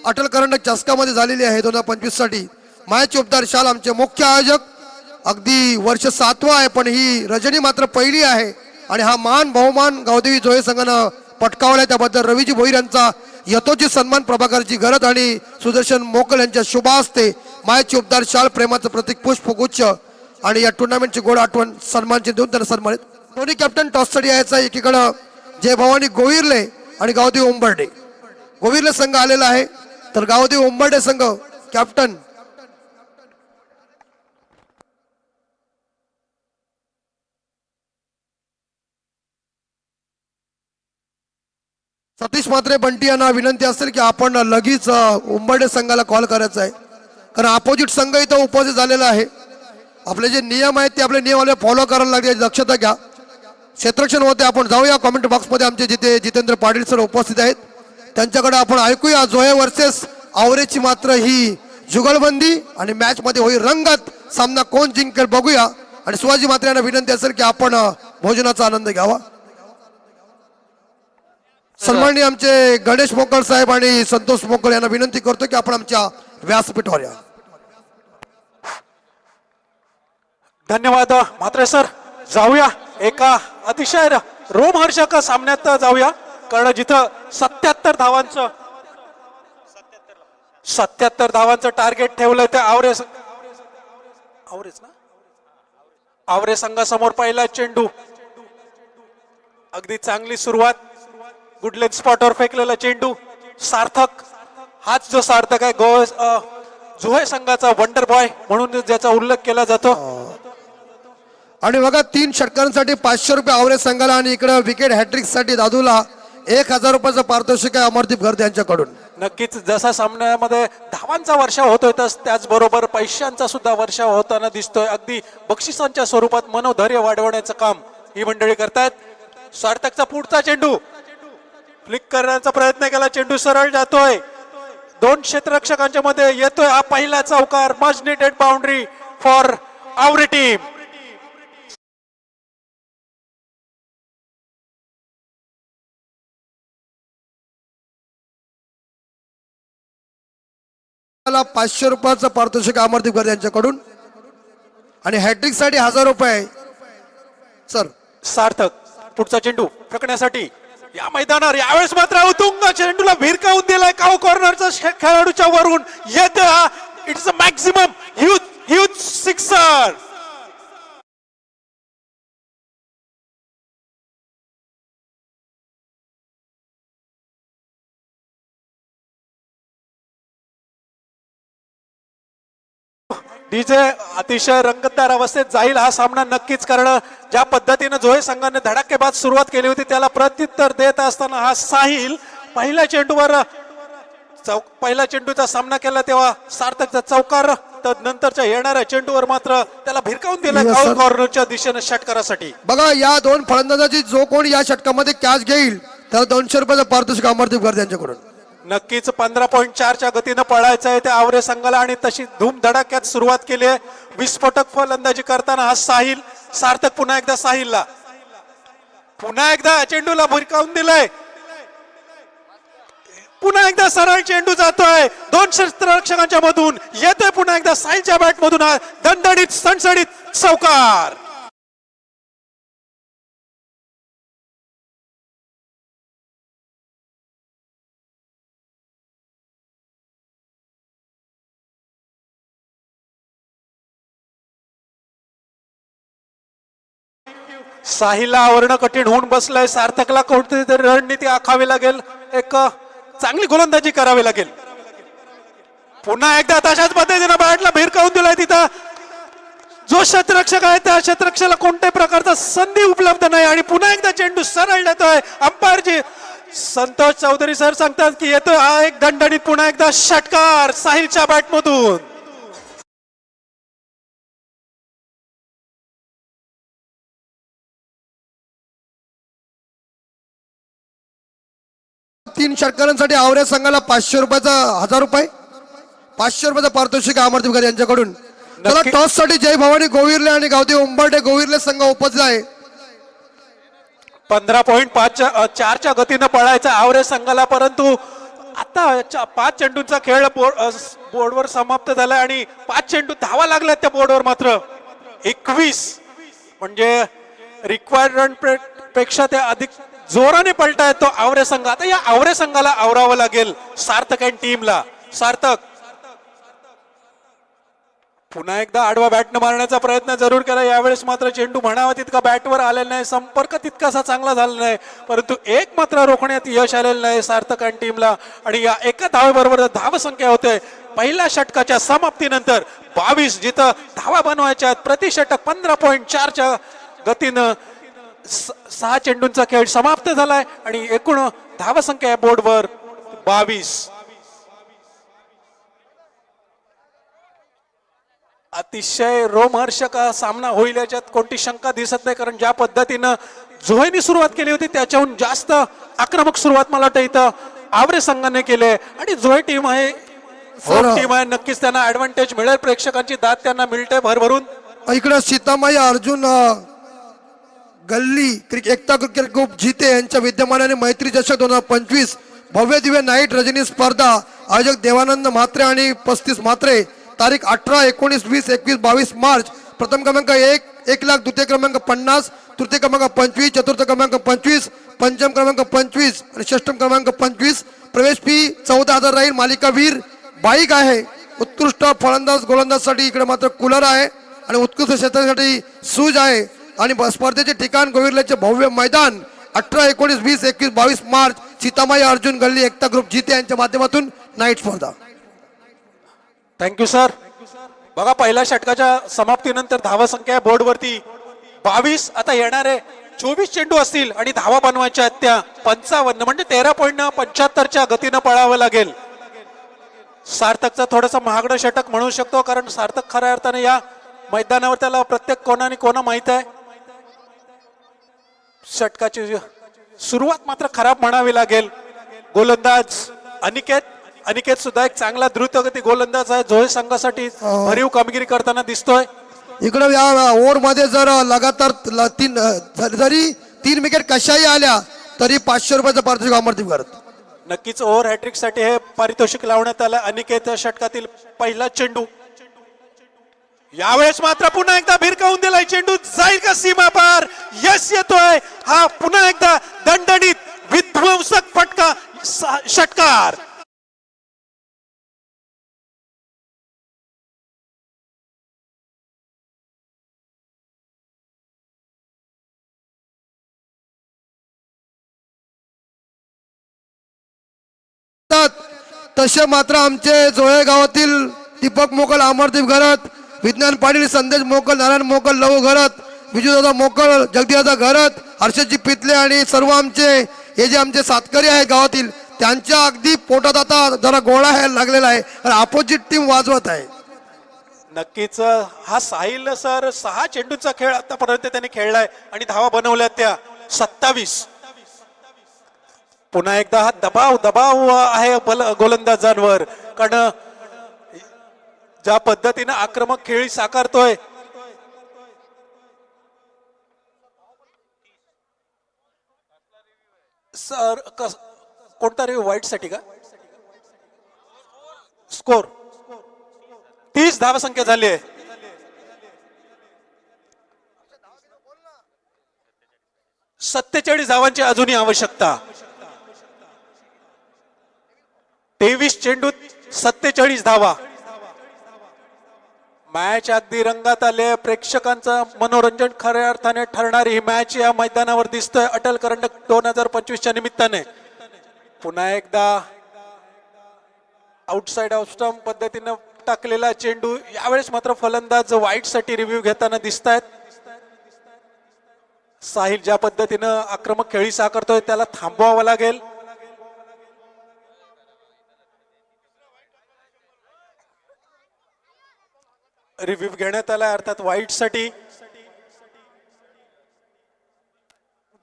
अटल करंडक चस्कामध्ये झालेली आहे 2025 साठी. मायाची उपदार शाल आमचे मुख्य आयोजक. अगदी वर्ष 7वं आहे, पण ही रजनी मात्र पहिली आहे आणि हा मान बहुमान गावदेवी जोहे संघानं पटकावलाय. त्याबद्दल रवीजी भोईर यांचा यथोचित सन्मान प्रभाकरची गरज आणि सुदर्शन मोकल यांच्या शुभास्ते मायाची उपदार शाल, प्रेमाचं प्रतीक पुष्पगुच्छ आणि या टुर्नामेंटची गोड आठवण सन्मानची देऊन त्यांना सन्मानित. दोन्ही कॅप्टन टॉससाठी यायचा. एकीकडं जय भवानी गोविर्ले आणि गावदेव उंबर्डे. गोविर्ले संघ आलेला आहे, तर गावदेव उंबर्डे संघ कॅप्टन सतीश म्हात्रे बंटी यांना विनंती असेल की आपण लगेच उंबर्डे संघाला कॉल करायचा आहे, कारण अपोजिट संघ इथं उपस्थित झालेला आहे. आपले जे नियम आहेत ते आपले नियम फॉलो करायला लागले, दक्षता घ्या. क्षेत्ररक्षण होते. आपण जाऊया कमेंट बॉक्समध्ये, आमचे जिथे जितेंद्र पाटील सर उपस्थित आहेत त्यांच्याकडे आपण ऐकूया. जोहे वर्सेस आवरेची मात्र ही जुगलबंदी आणि मॅच मध्ये होईल रंगत. सामना कोण जिंकेल बघूया. आणि शिवाजी म्हात्रे यांना विनंती असेल की आपण भोजनाचा आनंद घ्यावा. सन्माननीय आमचे गणेश मोकळ साहेब आणि संतोष मोकळ यांना विनंती करतो की आपण आमच्या व्यासपीठावर या. धन्यवाद म्हात्रे सर. जाऊया एका अतिशय रोमहर्षक सामन्यात जाऊया, कारण जिथं 77 धावांचं टार्गेट ठेवलंय ते आवरेच ना आवरे संघासमोर पहिला चेंडू. अगदी चांगली सुरुवात. गुडलेन स्पॉटवर फेकलेला चेंडू सार्थक. हाच जो सार्थक आहे जोहे संघाचा वंडर बॉय म्हणून ज्याचा उल्लेख केला जातो. आणि बघा 3 षटकांसाठी 500 रुपये आवरे संघाला आणि इकडे विकेट हॅट्रिक साठी दादूला 1000 रुपयाचं पारितोषिक आहे अमरदीप गर्दे यांच्याकडून. नक्कीच जसा सामन्यामध्ये धावांचा वर्षाव होतोय त्याचबरोबर पैशांचा सुद्धा वर्षाव होताना दिसतोय. अगदी बक्षिसांच्या स्वरूपात मनोधैर्य वाढवण्याचं काम ही मंडळी करतायत. सार्थकचा पुढचा चेंडू फ्लिक करण्याचा प्रयत्न केला, चेंडू सरळ जातोय. 2 क्षेत्ररक्षकांच्या मध्ये येतोय हा पहिला चौकार. Much needed boundary for Awre team. मला 500 रुपयाचं पारितोषिक अमरदीप गर्दे यांच्याकडून आणि हॅट्रिक साठी 1000 रुपये सर. सार्थक पुढचा चेंडू फेकण्यासाठी या मैदानावर यावेळेस मात्र उतुंग चेंडूला भिरकावून दिलाय. काव कॉर्नरचा खेळाडूच्या वरून येत. It's a maximum huge sixer. DJ अतिशय रंगतदार अवस्थेत जाईल हा सामना नक्कीच, कारण ज्या पद्धतीने जोहे संघाने धडाकेबाज सुरुवात केली होती त्याला प्रत्युत्तर देत असताना हा साहिल पहिल्या चेंडूचा सामना केला तेव्हा सार्थकचा चौकार, तर नंतरच्या येणाऱ्या चेंडूवर मात्र त्याला भिरकावून दिला कॉर्नरच्या दिशेने षटकारासाठी. बघा या 2 फलंदाजाची जो कोण या षटकामध्ये कॅच घेईल त्याला 200 रुपयाचं पारितोषिक अमरदीप गर्दे यांच्याकडून. नक्कीच 15.4च्या गतीनं पळायचं आहे त्या आवरे संघाला आणि तशी धूम धडाक्यात सुरुवात केली आहे. विस्फोटक फलंदाजी करताना हा साहिल. सार्थक पुन्हा एकदा साहिलला पुन्हा एकदा चेंडूला भिरकावून दिलाय. पुन्हा एकदा सरळ चेंडू जातोय 2 क्षेत्ररक्षकांच्या मधून येतोय. पुन्हा एकदा साहिलच्या बॅट मधून हा दणदणीत सणसणीत चौकार. साहिलला आवरणं कठीण होऊन बसलंय. सार्थकला कोणती तरी रणनीती आखावी लागेल, एक चांगली गोलंदाजी करावी लागेल. पुन्हा एकदा तशाच पद्धतीने बॅटला भिरकावून दिलाय. तिथं जो क्षेत्ररक्षक आहे त्या क्षेत्ररक्षकाला कोणत्याही प्रकारचा संधी उपलब्ध नाही आणि पुन्हा एकदा चेंडू सरळ जातोय. अंपायरजी संतोष चौधरी सर सांगतात की येतोय हा एक दणदणीत पुन्हा एकदा षटकार साहिलच्या बॅट मधून. तीन षटकारांसाठी आवरे संघाला 500 रुपयाचा 1000 रुपये 500 रुपयाचं पारितोषिक अमरदीप गर्दे यांच्याकडून. चला नक्की- टॉस साठी जय भवानी गोविरले आणि गावदेव उंबरडे गोविरले संघ उपजला आहे. 15.4च्या गतीनं पळायचा आवरे संघाला, परंतु आता 5 चेंडूंचा खेळ बोर्डवर समाप्त झाला आणि 5 चेंडू धावा लागल्यात त्या बोर्डवर. मात्र 21 म्हणजे रिक्वायर्ड रन पेक्षा ते अधिक जोराने पलटाय तो आवरे संघ. आता या आवरे संघाला आवरावं लागेल सार्थक अँड टीमला. सार्थक पुन्हा एकदा आडवा बॅटनं मारण्याचा प्रयत्न जरूर केला. यावेळेस मात्र चेंडू म्हणावा तितका बॅटवर आलेला नाही, संपर्क तितकासा चांगला झाला नाही, परंतु एक मात्र रोखण्यात यश आलेलं नाही सार्थक आणि टीमला. आणि या एका धावेबरोबर धावसंख्या होते पहिल्या षटकाच्या समाप्तीनंतर 22, जिथं धावा बनवायच्या प्रति षटक 15.4च्या गतीनं 6 चेंडूंचा खेळ समाप्त झालाय आणि एकूण धावसंख्या बोर्डवर 22. अतिशय रोमहर्षक सामना होईल याच्यात कोणती शंका दिसत नाही, कारण ज्या पद्धतीनं जोहेनी सुरुवात केली होती त्याच्याहून जास्त आक्रमक सुरुवात मला वाटतं इथं आवरे संघाने केले. आणि जोहे टीम आहे, टीम आहे, नक्कीच त्यांना ऍडव्हान्टेज मिळेल, प्रेक्षकांची दाद त्यांना मिळते भरभरून. इकडे सीतामाई अर्जुन गल्ली एकता क्रिकेट ग्रुप जिते यांच्या विद्यमानाने मैत्री चषक 2025 भव्य दिव्य नाईट रजनी स्पर्धा आयोजक देवानंद म्हात्रे आणि 35 म्हात्रे तारीख 18, 19, 20, 21, 22 मार्च. प्रथम क्रमांक 1 लाख, द्वितीय क्रमांक 50, तृतीय क्रमांक 25, चतुर्थ क्रमांक 25, पंचम क्रमांक 25 आणि षष्टम क्रमांक 25. प्रवेश फी 14,000 राहील. मालिकावीर बाईक आहे. उत्कृष्ट फलंदाज गोलंदाजसाठी इकडे मात्र कूलर आहे आणि उत्कृष्ट क्षेत्रासाठी शूज आहे. आणि स्पर्धेचे ठिकाण गोविरलेचे भव्य मैदान 18, 19, 20, 21, 22 मार्च. सीतामाई अर्जुन गल्ली एकता ग्रुप जिते यांच्या माध्यमातून नाईट स्पर्धा. Thank you sir. बघा पहिल्या षटकाच्या समाप्तीनंतर धावा संख्या बोर्डवरती 22. आता येणारे 24 चेंडू असतील आणि धावा बनवायच्या आहेत त्या 55 म्हणजे 13.75च्या गतीनं पळावं लागेल. सार्थकचं थोडंसं महागडं षटक म्हणू शकतो, कारण सार्थक खऱ्या अर्थाने या मैदानावर त्याला प्रत्येक कोणाने कोणा माहित आहे. षटकाची सुरुवात मात्र खराब म्हणावी लागेल. गोलंदाज अनिकेत सुद्धा एक चांगला द्रुतगती गोलंदाज आहे, जोहे संघासाठी भरीव कामगिरी करताना दिसतोय. इकडे या ओव्हर मध्ये जर लगातार जरी 3 विकेट कशाही आल्या तरी 500 रुपयाचं पारितोषिक अमरदीप करत. नक्कीच ओव्हर हॅट्रिक साठी हे पारितोषिक लावण्यात आलं. अनिकेत षटकातील पहिला चेंडू. यावेळेस मात्र पुन्हा एकदा भिरकावून दिलाय चेंडू. जाईल का सीमा पार? यश येतोय. हा पुन्हा एकदा दणदणीत विध्वंसक फटका षटकार. तसे मात्र आमचे जोहे गावातील दीपक मोकल, अमरदीप घरत, विज्ञान पाटील, संदेश मोकल, नारायण मोकल, लव घरत, विजूदादा मोकल, जगदीदादा घरत, हर्षदजी पितले आणि सर्व आमचे हे जे आमचे सातकरी आहे गावातील त्यांच्या अगदी पोटात आता जरा गोळा यायला लागलेला आहे आणि अपोजिट टीम वाजवत आहे. नक्कीच हा साहिल सर 6 चेंडूचा खेळ आतापर्यंत त्यांनी खेळलाय आणि धावा बनवल्या त्या 27. पुन्हा एकदा हा दबाव आहे गोलंदाजांवर, कारण ज्या पद्धतीने आक्रमक खेळी साकारतोय सर. कोणता रे वाईट साठी का? स्कोर 30 धावा संख्या झाली आहे. सत्तेचाळीस धावांची अजूनही आवश्यकता. 23 चेंडूत 47 धावा. मॅच अगदी रंगात आले. प्रेक्षकांचं मनोरंजन खऱ्या अर्थाने ठरणारी ही मॅच या मैदानावर दिसतोय अटल करंडक 2025च्या निमित्ताने. पुन्हा एकदा आउटसाइड ऑफ स्टंप पद्धतीनं टाकलेला चेंडू. यावेळेस मात्र फलंदाज वाईट साठी रिव्ह्यू घेताना दिसत आहेत. साहिल ज्या पद्धतीनं आक्रमक खेळी साकारतोय त्याला थांबवावं लागेल. रिव्ह्यू घेण्यात आला अर्थात वाईट साठी.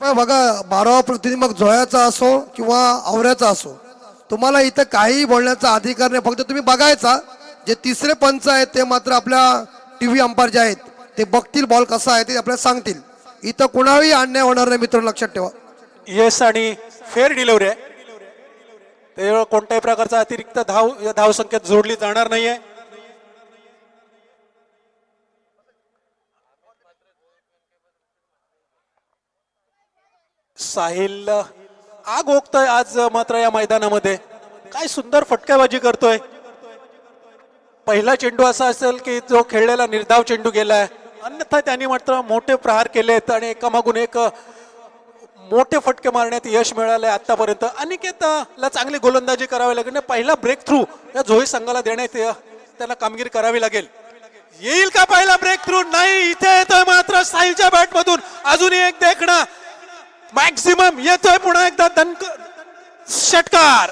बघा 12वा प्रतिनिधी मग जोह्याचा असो किंवा आवऱ्याचा असो, तुम्हाला इथं काही बोलण्याचा अधिकार नाही. फक्त तुम्ही बघायचा जे तिसरे पंच आहेत ते मात्र आपल्या टीव्ही अंपायर जे आहेत ते बघतील बॉल कसा आहे ते आपल्याला सांगतील. इथं कुणाही अन्याय होणार नाही मित्रांनो, लक्षात ठेवा. येस आणि फेअर डिलिव्हरी आहे, त्यामुळे कोणत्याही प्रकारचा अतिरिक्त धाव या धावसंख्येत जोडली जाणार नाहीये. साहिल आग ओकतोय आज मात्र या मैदानामध्ये. काय सुंदर फटकेबाजी करतोय. पहिला चेंडू असा असेल की जो खेळलेला निर्धाव चेंडू गेलाय, अन्यथा त्यांनी मात्र मोठे प्रहार केलेत आणि एकामागून एक मोठे फटके मारण्यात यश मिळाले आतापर्यंत. अनिकेतला चांगली गोलंदाजी करावी लागेल. पहिला ब्रेक थ्रू या झोई संघाला देण्यात त्यांना कामगिरी करावी लागेल. येईल का पहिला ब्रेक थ्रू? नाही. इथे येतोय मात्र साहिलच्या बॅट मधून अजूनही एक देखणा मॅक्सिमम येतोय. पुन्हा एकदा षटकार.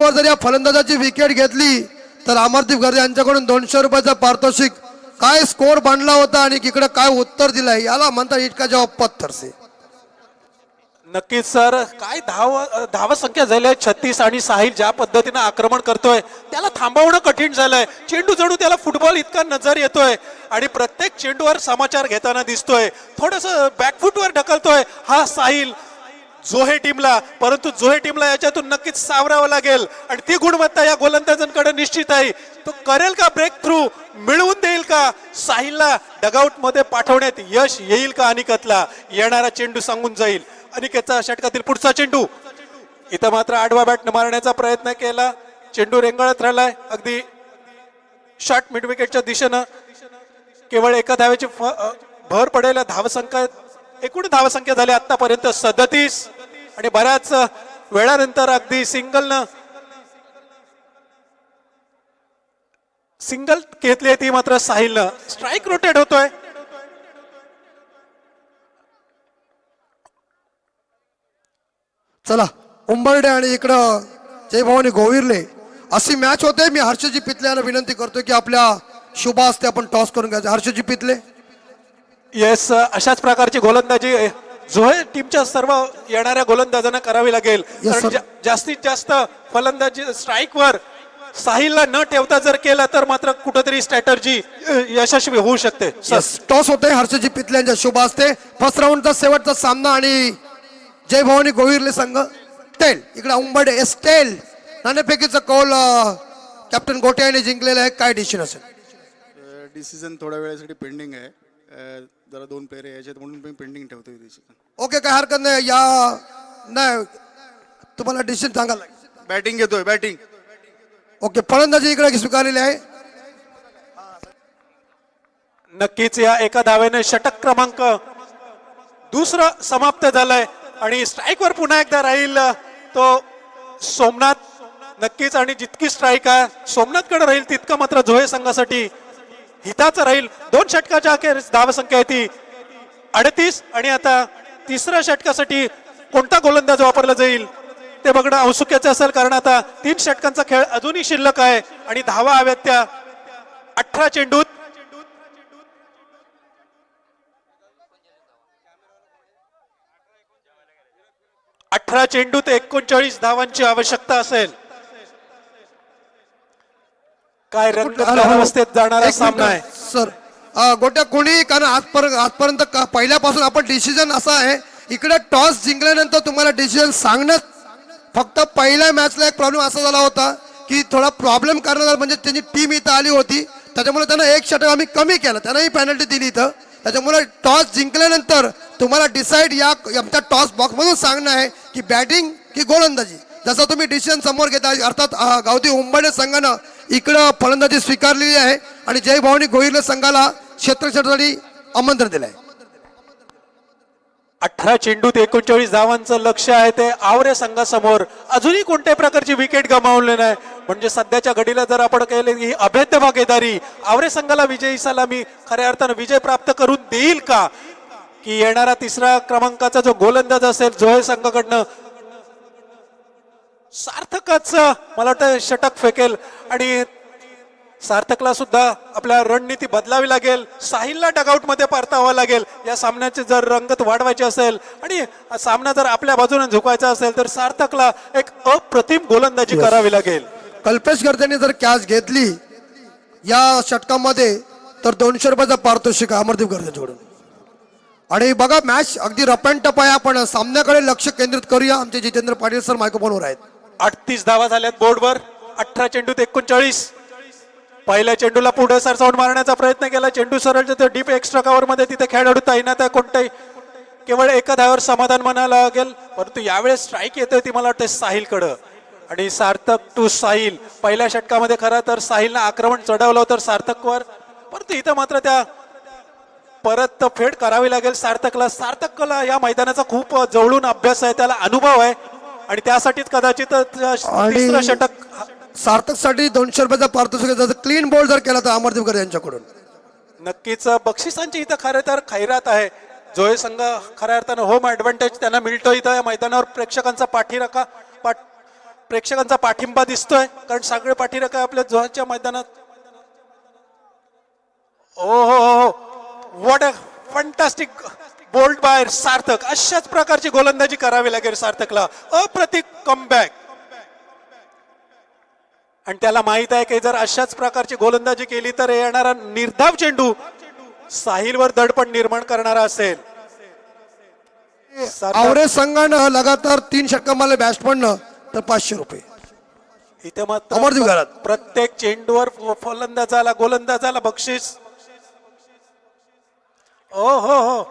जर या फलंदाजाची विकेट घेतली तर अमरदीप गर्जे यांच्याकडून 200 रुपयाचा पारितोषिक. काय स्कोर बांधला होता आणि इकडे काय उत्तर दिलंय, याला म्हणतात इटका जवाब पत्थर से. नक्कीच सर. काय धाव संख्या झाली आहे 36 आणि साहिल ज्या पद्धतीने आक्रमण करतोय त्याला थांबवणं कठीण झालंय. चेंडू जणू त्याला फुटबॉल इतका नजर येतोय आणि प्रत्येक चेंडूवर समाचार घेताना दिसतोय. थोडस बॅकफुटवर ढकलतोय हा साहिल जोहे टीमला, परंतु जोहे टीमला याच्यातून नक्कीच सावरावं लागेल आणि ती गुणवत्ता या गोलंदाजांकडे निश्चित आहे. तो करेल का ब्रेक थ्रू, मिळवून देईल का साहिलला डगआउट मध्ये पाठवण्यात यश येईल का अनिकेतला? येणारा चेंडू सांगून जाईल. अनिकेतचा षटकातील पुढचा चेंडू. इथं मात्र आडवा बॅट मारण्याचा प्रयत्न केला, चेंडू रेंगाळत राहिलाय अगदी शॉर्ट मिड विकेटच्या दिशेनं. केवळ एका धावेची भर पडेल. धावसंख्या एकूण धावसंख्या झाली आतापर्यंत 37 आणि बऱ्याच वेळानंतर अगदी सिंगल घेतली ती मात्र साहिलनं. स्ट्राईक रोटेट होतोय. चला उंबर्डे आणि इकडं जयभवानी गोविरले अशी मॅच होते. मी हर्षजी पितले यांना विनंती करतोय की आपल्या शुभ हस्ते आपण टॉस करून घ्यायचं. हर्षजी पितले. येस, अशाच प्रकारची गोलंदाजी जोहे टीमच्या सर्व येणाऱ्या गोलंदाजांना करावी लागेल. Yes, कारण sir. जास्तीत जास्त फलंदाजी स्ट्राईकवर साहिलला न ठेवता जर केलं तर मात्र कुठेतरी स्ट्रॅटर्जी यशस्वी होऊ शकते. टॉस होते हर्षजी पितले यांच्या शुभ हस्ते. फर्स्ट राऊंडचा शेवटचा सामना आणि जयभवानी गोविरले संघ टेल. इकडे उंबर्डे एस टेल. नाणेफेकीचा कौल कॅप्टन गोटे यांनी जिंकलेला आहे. काय डिसिजन असेल? डिसिजन थोड्या वेळेसाठी पेंडिंग आहे. जरा 2 पेरे याच्यात म्हणून मी पेंडिंग ठेवतो डिसिजन. ओके, काय हरकत नाही. या नाही तुम्हाला डिसिजन सांगायला लागेल. बॅटिंग घेतोय, बॅटिंग. ओके, फलंदाजी इकडे स्वीकारलेली आहे. नक्कीच या एका धावेने षटक क्रमांक दुसरं समाप्त झालंय आणि स्ट्राईकवर पुन्हा एकदा राहील तो सोमनाथ. नक्कीच, आणि जितकी स्ट्राईक आहे सोमनाथकडे राहील तितकं मात्र जोहे संघासाठी हिताचं राहील. 2 षटकाच्या अखेर धावसंख्या आहे ती 38 आणि आता तिसऱ्या षटकासाठी कोणता गोलंदाज वापरला जाईल ते बघणं औत्सुक्याचं असेल, कारण आता 3 षटकांचा खेळ अजूनही शिल्लक आहे आणि धावा हव्यात त्या 18 चेंडूत. अठरा चेंडूत 39 धावांची आवश्यकता असेल. काय रंगत अवस्थेत जाणारा सामना आहे सर. गोट्या कोणी, कारण आजपर्यंत पहिल्यापासून आपण डिसिजन असा आहे इकडे टॉस जिंकल्यानंतर तुम्हाला डिसिजन सांगण्यात. फक्त पहिल्या मॅचला एक प्रॉब्लेम असा झाला होता की थोडा प्रॉब्लेम करणार, म्हणजे त्यांची टीम इथं आली होती त्याच्यामुळे त्यांना 1 षटक आम्ही कमी केलं, त्यांनाही पेनल्टी दिली इथं. त्याच्यामुळे टॉस जिंकल्यानंतर तुम्हाला डिसाईड या आमच्या टॉस बॉक्स मधून सांगणं आहे की बॅटिंग की गोलंदाजी. जसं तुम्ही डिसिजन समोर घेता, अर्थात गावठी उंबर्डे संघानं इकडं फलंदाजी स्वीकारलेली आहे आणि जयभवानी गोहिरले संघाला क्षेत्ररक्षणासाठी आमंत्रण दिलंय. 18 चेंडूत 39 धावांचं लक्ष आहे ते आवरे संघासमोर. अजूनही कोणत्याही प्रकारची विकेट गमावली नाही, म्हणजे सध्याच्या घडीला जर आपण केले ही अभेद्य भागीदारी आवरे संघाला विजयी सलामी खऱ्या अर्थानं विजय प्राप्त करून देईल का, की येणारा 3रा क्रमांकाचा जो गोलंदाज असेल जोहे संघाकडनं सार्थकच मला वाटतं षटक फेकेल आणि सार्थकला सुद्धा आपल्या रणनीती बदलावी लागेल, साहिलला डगआउट मध्ये परतावं लागेल. या सामन्याची जर रंगत वाढवायची असेल आणि सामना जर आपल्या बाजूने झुकवायचा असेल तर सार्थकला एक अप्रतिम गोलंदाजी करावी लागेल. कल्पेश गर्जेने जर कॅच घेतली या षटकामध्ये तर 200 रुपयाचा पारितोषिक अमरदीप गर्जेकडून. आणि बघा मॅच अगदी रफ अँड टफ आहे. आपण सामन्याकडे लक्ष केंद्रित करूया. आमचे जितेंद्र पाटील सर मायक्रोफोनवर आहेत. 38 धावा झाल्यात बोर्डवर. 18 चेंडूत 39. पहिल्या चेंडूला पुढे सरसावून मारण्याचा प्रयत्न केला. चेंडू सरळ डीप एक्स्ट्रा कव्हर मध्ये तिथे खेळाडू तैनात आहे. कोणताही केवळ एका धावावर समाधान म्हणायला लागेल. परंतु यावेळेस स्ट्राईक येतोय ती मला वाटतं साहिलकडं. आणि सार्थक टू साहिल. पहिल्या षटकामध्ये खरं तर साहिलनं आक्रमण चढवलं होतं सार्थकवर, परंतु इथं मात्र त्या परत फेड करावी लागेल सार्थकला. सार्थकला या मैदानाचा खूप जवळून अभ्यास आहे, त्याला अनुभव आहे आणि त्यासाठीच कदाचित तिसरं षटक. सार्थकसाठी 200 रुपयाचा पारितोषिक जर क्लीन बॉल जर केला तर अमरदीप गर्जे यांच्याकडून. नक्कीच बक्षिसांची इथं खरं तर खैरात आहे. जोय संघ खऱ्या अर्थानं होम ऍडव्हान्टेज त्यांना मिळतो इथं या मैदानावर. प्रेक्षकांचा पाठिंबा दिसतोय कारण सगळे पाठीराखा आपल्या जोहाच्या मैदानात. ओ हो, what a fantastic bowled by Sarthak. अशाच प्रकारची गोलंदाजी करावी लागेल सार्थकला. अप्रतिम कमबॅक. आणि त्याला माहित आहे की जर अशाच प्रकारची गोलंदाजी केली तर येणारा निर्धाव चेंडू साहिलवर दडपण निर्माण करणारा असेल. आवरे संघानं लगातार 3 षटका मारले बॅट्समननं तर 500 रुपये. इथे अमरदीप मात्र घरात. प्रत्येक चेंडूवर फलंदाजाला गोलंदाजाला बक्षीस. ओ हो,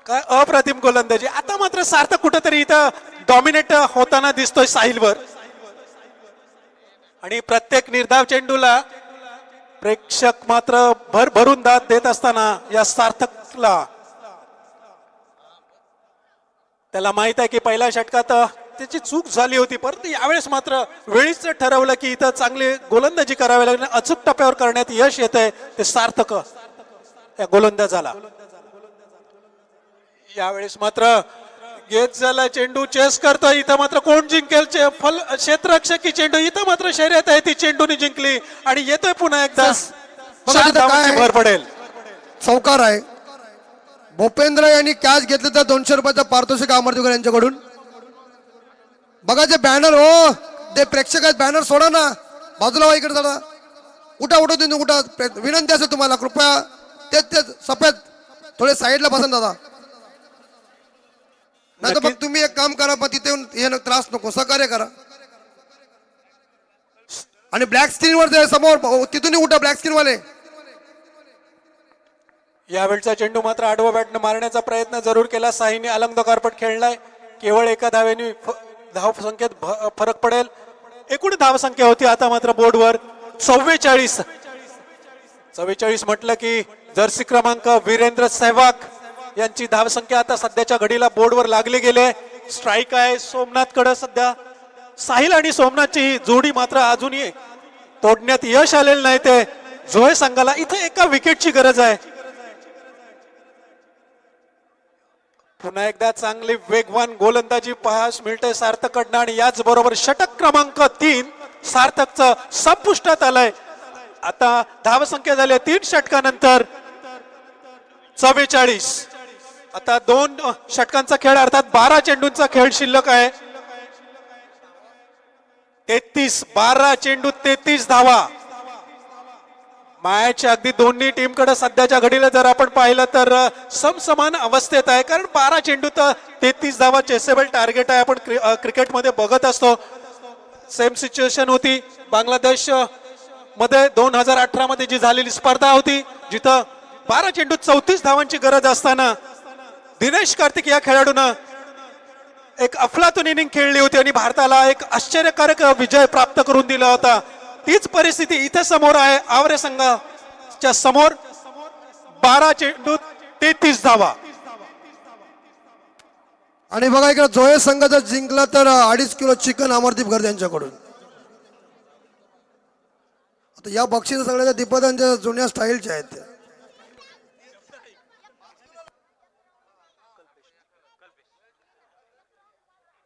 काय अप्रतिम गोलंदाजी. आता मात्र सार्थक कुठेतरी इथं डॉमिनेट होताना दिसतोय साहिलवर. आणि प्रत्येक निर्धाव चेंडूला प्रेक्षक मात्र भरभरून दाद देत असताना या सार्थकला त्याला माहित आहे की पहिल्या षटकात त्याची चूक झाली होती, परंतु यावेळेस मात्र वेळीच ठरवलं की इथं चांगली गोलंदाजी करावी लागली. अचूक टप्प्यावर करण्यात यश येत आहे ते सार्थक या गोलंदाजाला. यावेळेस मात्र गेच झाला चेंडू, चेस करतोय. इथं मात्र कोण जिंकेल क्षेत्ररक्षकी चेंडू. इथं मात्र शर्यत आहे ती चेंडूने जिंकली आणि येतोय पुन्हा एकदा. बघा तिथं काय भर पडेल. चौकार आहे. भूपेंद्र यांनी कॅच घेतले तर 200 रुपयाचा पारितोषिक अमरदीप गर्जे यांच्याकडून. बघा जे बॅनर हो ते प्रेक्षक आहेत, बॅनर सोडा ना बाजूला वा इकडे दादा. उठा तुम्ही उठा. विनंती असेल तुम्हाला कृपया तेच सफेद थोडे साईडला बसा दादा. नाही तर मग तुम्ही एक काम करा, पण तिथे येऊन त्रास नको, सहकार्य करा. आणि ब्लॅक स्क्रीन वर समोर तिथून उठा ब्लॅक स्क्रीन वाले. यावेळचा चेंडू मात्र आडवा बॅटनं मारण्याचा प्रयत्न जरूर केला. साहीने अलंग कार्पट खेळलाय. केवळ एका धावेने धाव संख्येत फरक पडेल. एकूण धाव संख्या होती आता मात्र बोर्डवर 44 म्हटलं की जर्सी क्रमांक वीरेंद्र सहवाग यांची धाव संख्या आता सध्याच्या घडीला बोर्डवर लागली गेले. स्ट्राईक आहे सोमनाथ कडे सध्या. साहिल आणि सोमनाथची जोडी मात्र अजूनही तोडण्यात यश आलेलं नाही. ते जोहे संघाला इथे एका विकेटची गरज आहे. पुन्हा एकदा चांगली वेगवान गोलंदाजी पाहास मिळते सार्थककडनं. आणि याच बरोबर षटक क्रमांक 3 सार्थकचं संपुष्टात आलंय. आता धाव संख्या झाली 3 षटकानंतर 44. आता 2 षटकांचा खेळ अर्थात 12 चेंडूंचा खेळ शिल्लक आहे. 12 चेंडू 33 धावा. मॅच अगदी दोन्ही टीम कडे सध्याच्या घडीला जर आपण पाहिलं तर समसमान अवस्थेत आहे. कारण 12 चेंडूत 33 धावा चेसेबल टार्गेट आहे. आपण क्रिकेटमध्ये बघत असतो. सेम सिच्युएशन होती बांगलादेश मध्ये 2018 मध्ये जी झालेली स्पर्धा होती, जिथं 12 चेंडूत 34 धावांची गरज असताना दिनेश कार्तिक या खेळाडूनं एक अफलातून इनिंग खेळली होती आणि भारताला एक आश्चर्यकारक विजय प्राप्त करून दिला होता. तीच परिस्थिती इथे समोर आहे. आवरे संघाच्या समोर 12 चेंडूत 33 धावा. आणि बघा इकडे जोहे संघ जर जिंकला तर 2.5 किलो चिकन अमरदीप गर्जे यांच्याकडून. आता या बक्षीस सगळ्या दीपदांच्या जुन्या स्टाईलच्या आहेत.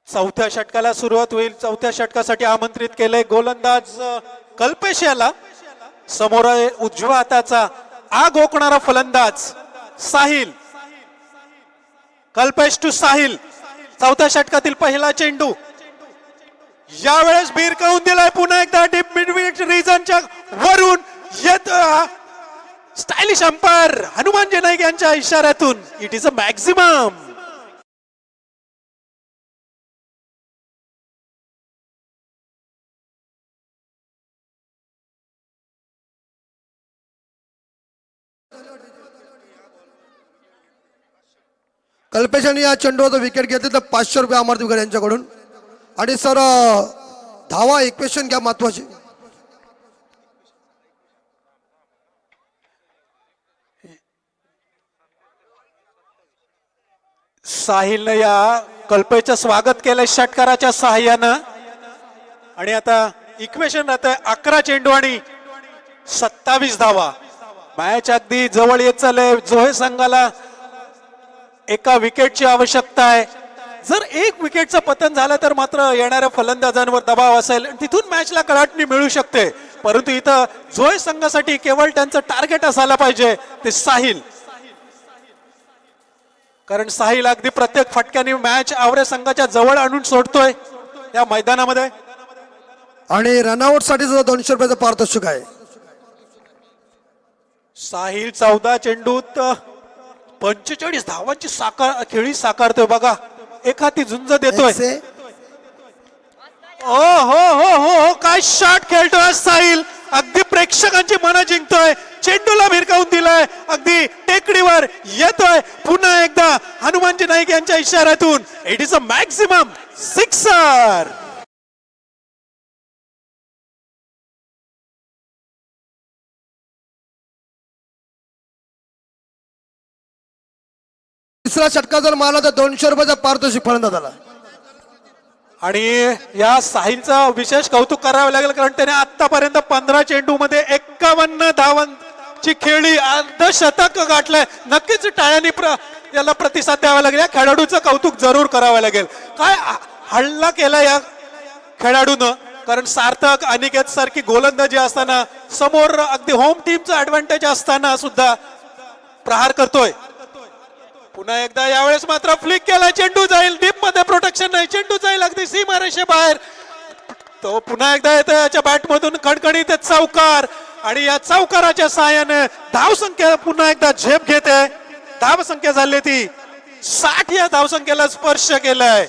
चौथ्या षटकाला सुरुवात होईल. चौथ्या षटकासाठी आमंत्रित केले गोलंदाज कल्पेश याला. समोर आहे उजव्या हाताचा आग ओकणारा फलंदाज साहिल. कल्पेश टू साहिल. चौथ्या षटकातील पहिला चेंडू यावेळेस भिरकावून दिलाय पुन्हा एकदा डीप मिड रिजनच्या वरून येत स्टायलिश अंपायर हनुमानजी नाईक यांच्या इशाऱ्यातून. It is a maximum. कल्पेशाने या चेंडूवर विकेट घेतली तर 500 रुपये अमरदीकर यांच्याकडून. आणि सर धावा इक्वेशन घ्या महत्वाची. साहिलनं या कल्पेचं स्वागत केलंय षटकाराच्या सहाय्यानं. आणि आता इक्वेशन राहत 11 चेंडू आणि 27 धावा. मॅच अगदी जवळ येत चालले. जोहे संघाला एका विकेटची आवश्यकता आहे. जर एक विकेटचं पतन झालं तर मात्र येणाऱ्या फलंदाजांवर दबाव असेल तिथून मॅचला कलाटणी मिळू शकते. परंतु इथं जोहे संघासाठी केवळ त्यांचं टार्गेट असायला पाहिजे ते साहिल. कारण साहिल अगदी प्रत्येक फटक्याने मॅच आवरे संघाच्या जवळ आणून सोडतोय या मैदानामध्ये. आणि रनआउट साठी सुद्धा 200 रुपयाचं पारितोषिक आहे. साहिल 14 चेंडूत 45 धावांची खेळी साकारतोय बघा. एक हाती झुंज देतोय. ओ हो हो हो काय शॉट खेळतोय साहिल. अगदी प्रेक्षकांची मनं जिंकतोय. चेंडूला भिरकावून दिलाय. अगदी टेकडीवर येतोय पुन्हा एकदा हनुमानजी नाईक यांच्या इशाऱ्यातून. It is a maximum sixer. तिसरा षटका जर मारला तर 200 रुपयाचा पारितोषिक फलंदाजाला. आणि या साहिलचं विशेष कौतुक करावं लागेल कारण त्याने आतापर्यंत 15 चेंडू मध्ये 51 धावांची खेळी अर्धशतक गाठलंय. नक्कीच टाळ्यांनी याला प्रतिसाद द्यावा लागेल. या खेळाडूचं कौतुक जरूर करावं लागेल. काय हल्ला केला या खेळाडूनं. कारण सार्थक अनिकेत सारखी गोलंदाजी असताना समोर अगदी होम टीमचा ऍडव्हान्टेज असताना सुद्धा प्रहार करतोय. पुन्हा एकदा यावेळेस मात्र फ्लिक केला. चेंडू जाईल डीप मध्ये. प्रोटेक्शन नाही. चेंडू जाईल अगदी सीमारेषे बाहेर. तो पुन्हा एकदा येतो याच्या बॅट मधून खणखणीत चौकार. आणि या चौकाराच्या साहाय्याने धावसंख्या पुन्हा एकदा झेप घेते. धावसंख्या झाली ती 60 या धावसंख्येला स्पर्श केलाय.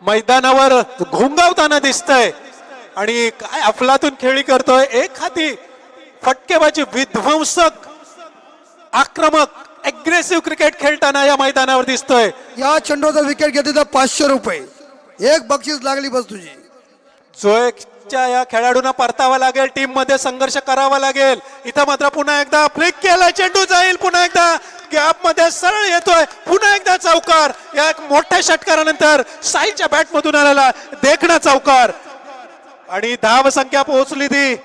मैदानावर घोंगावताना दिसतंय. आणि काय अफलातून खेळी करतोय. एक हाती फटकेबाजी विध्वंसक आक्रमक अग्रेसिव्ह क्रिकेट खेळताना या मैदानावर दिसतोय. या चेंडूवर जर विकेट घेतली तर 500 रुपये. एक बक्षीस लागली बस तुझी. जोएच्या या खेळाडूंना परतावा लागेल. टीम मध्ये संघर्ष करावा लागेल. इथं मात्र पुन्हा एकदा फ्लिक केला. चेंडू जाईल पुन्हा एकदा गॅप मध्ये सरळ येतोय. पुन्हा एकदा चौकार. या एक मोठ्या षटकारानंतर साईच्या बॅट मधून आलेला देखणा चौकार. आणि धाव संख्या पोहोचली ती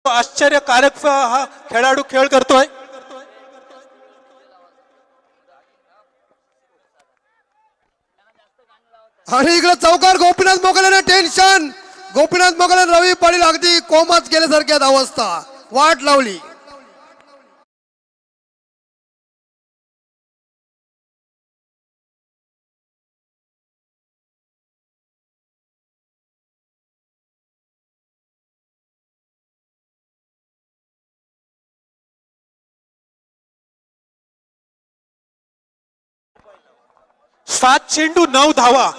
आश्चर्यकारक हा खेळाडू खेळ करतोय. आणि इकडे चौकार गोपीनाथ मोगलेने टेन्शन. गोपीनाथ मोगले रवी पाटील अगदी कोमात गेल्यासारखी अवस्था वाट लावली. 7 चेंडू 9 धावा.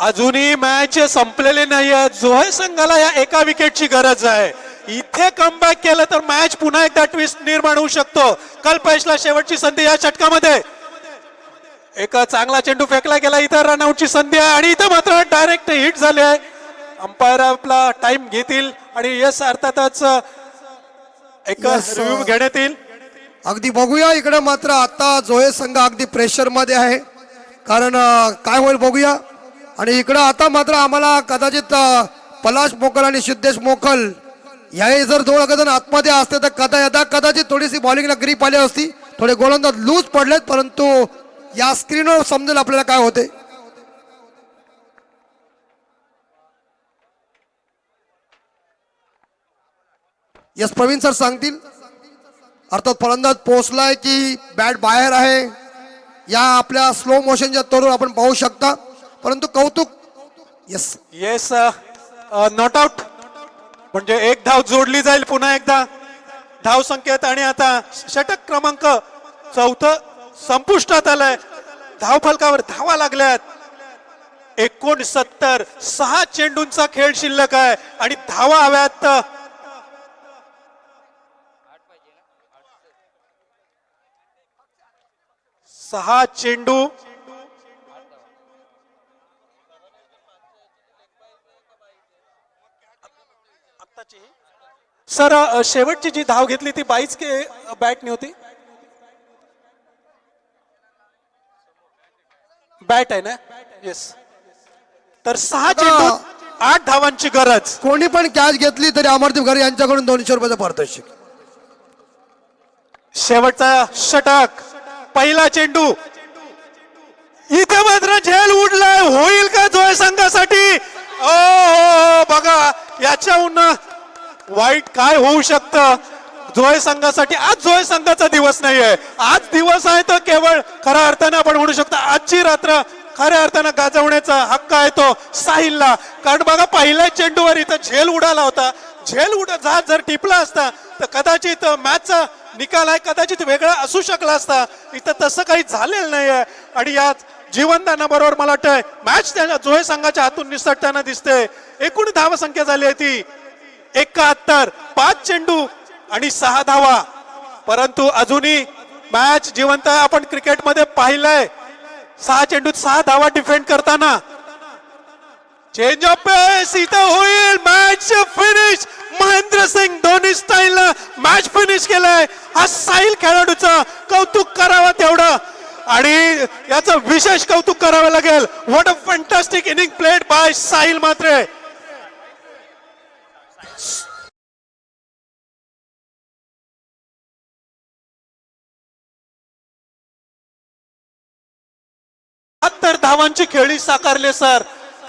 अजूनही मॅच संपलेले नाहीये. जोहे संघाला या एका विकेटची गरज आहे. इथे कमबॅक केलं तर मॅच पुन्हा एकदा ट्विस्ट निर्माण होऊ शकतो. कल्पेशला शेवटची संधी या षटकामध्ये. एक चांगला चेंडू फेकला गेला. इथं रनआउटची संधी आहे आणि इथं मात्र डायरेक्ट हिट झाले आहे. अंपायर आपला टाइम घेतील आणि यस अर्थातच एक रिव्ह्यू घेण्यात येईल. अगदी बघूया इकडे मात्र आता जोहे संघ अगदी प्रेशर मध्ये आहे, कारण काय होईल बघूया. आणि इकडं आता मात्र आम्हाला कदाचित पलाश मोकल आणि सिद्धेश मोकल याही जर दोघं जण आतमध्ये असते तर कदाचित थोडीशी बॉलिंगला ग्रीप आली असती. थोडे गोलंदाज लूज पडलेत, परंतु या स्क्रीनवर समजेल आपल्याला काय होते. यस प्रवीण सर सांगतील. अर्थात फलंदाज पोहोचलाय की बॅट बाहेर आहे या आपल्या स्लो मोशनच्या तोडून आपण पाहू शकता. परंतु कौतुक. यस येस नॉट आउट म्हणजे एक धाव जोडली जाईल पुन्हा एकदा धाव संकेत. आणि आता षटक क्रमांक 4 संपुष्टात आलाय. धाव फलकावर धावा लागल्यात 69. 6 चेंडूंचा खेळ शिल्लक आहे आणि धावा हव्यात 6 चेंडू. सर शेवटची जी धाव घेतली ती 22 के बॅटने होती. बॅट आहे ना. येस. तर 6 चेंडू 8 धावांची गरज. कोणी पण कॅच घेतली तरी अमरदीप घरे यांच्याकडून 200 रुपयाचं पारितोषिक. शेवटचा षटक पहिला चेंडू. इथे मात्र झेल उडलाय. होईल का जोहे संघासाठी. ओ बघा याच्याहून वाईट काय होऊ शकतं जोहे संघासाठी. आज जोहे संघाचा दिवस नाहीये. आज दिवस आहे तो केवळ खऱ्या अर्थानं आपण म्हणू शकतो आजची रात्र खऱ्या अर्थानं गाजवण्याचा हक्क आहे तो साहिलला. कारण बघा पहिल्या चेंडूवर इथं झेल उडाला होता. झेल जर टिपला असता तर कदाचित मॅचचा निकाल आहे कदाचित वेगळा असू शकला असता. इथं तसं काही झालेलं नाहीये. आणि या जीवनदानाबरोबर मला वाटतंय मॅच त्याच्या जोहे संघाच्या हातून निसटताना दिसते. एकूण धावसंख्या झाली आहे ती 71. 5 चेंडू आणि 6 धावा. परंतु अजूनही मॅच जिवंत आहे. आपण क्रिकेटमध्ये पाहिलंय 6 चेंडूत 6 धावा डिफेंड करताना. चेंज ऑफ पेस इथं होईल. Match finish. Mahendra Singh Dhoni style match finish केलाय. हा साहिल खेळाडूचं कौतुक करावं तेवढं. आणि याचं विशेष कौतुक करावं लागेल. What a fantastic inning played by Sahil Matre. धावांची खेळी साकारले सर.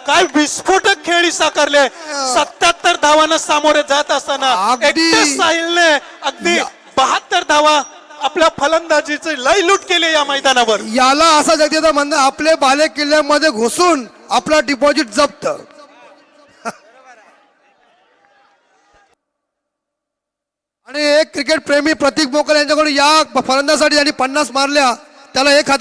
काय विस्फोटक खेळी साकारले. 77 धावांना सामोरे जात असताना एकट्या साहिलने अगदी 72 धावा आपल्या फलंदाजीचे लय लूट केले या मैदानावर. याला असा जगदीचा म्हणणं आपले बाले किल्ल्यामध्ये घुसून आपला डिपॉझिट जप्त. आणि एक क्रिकेट प्रेमी प्रतीक मोकल यांच्याकडून या फलंदाजासाठी ज्यांनी 50 मारल्या त्याला 1000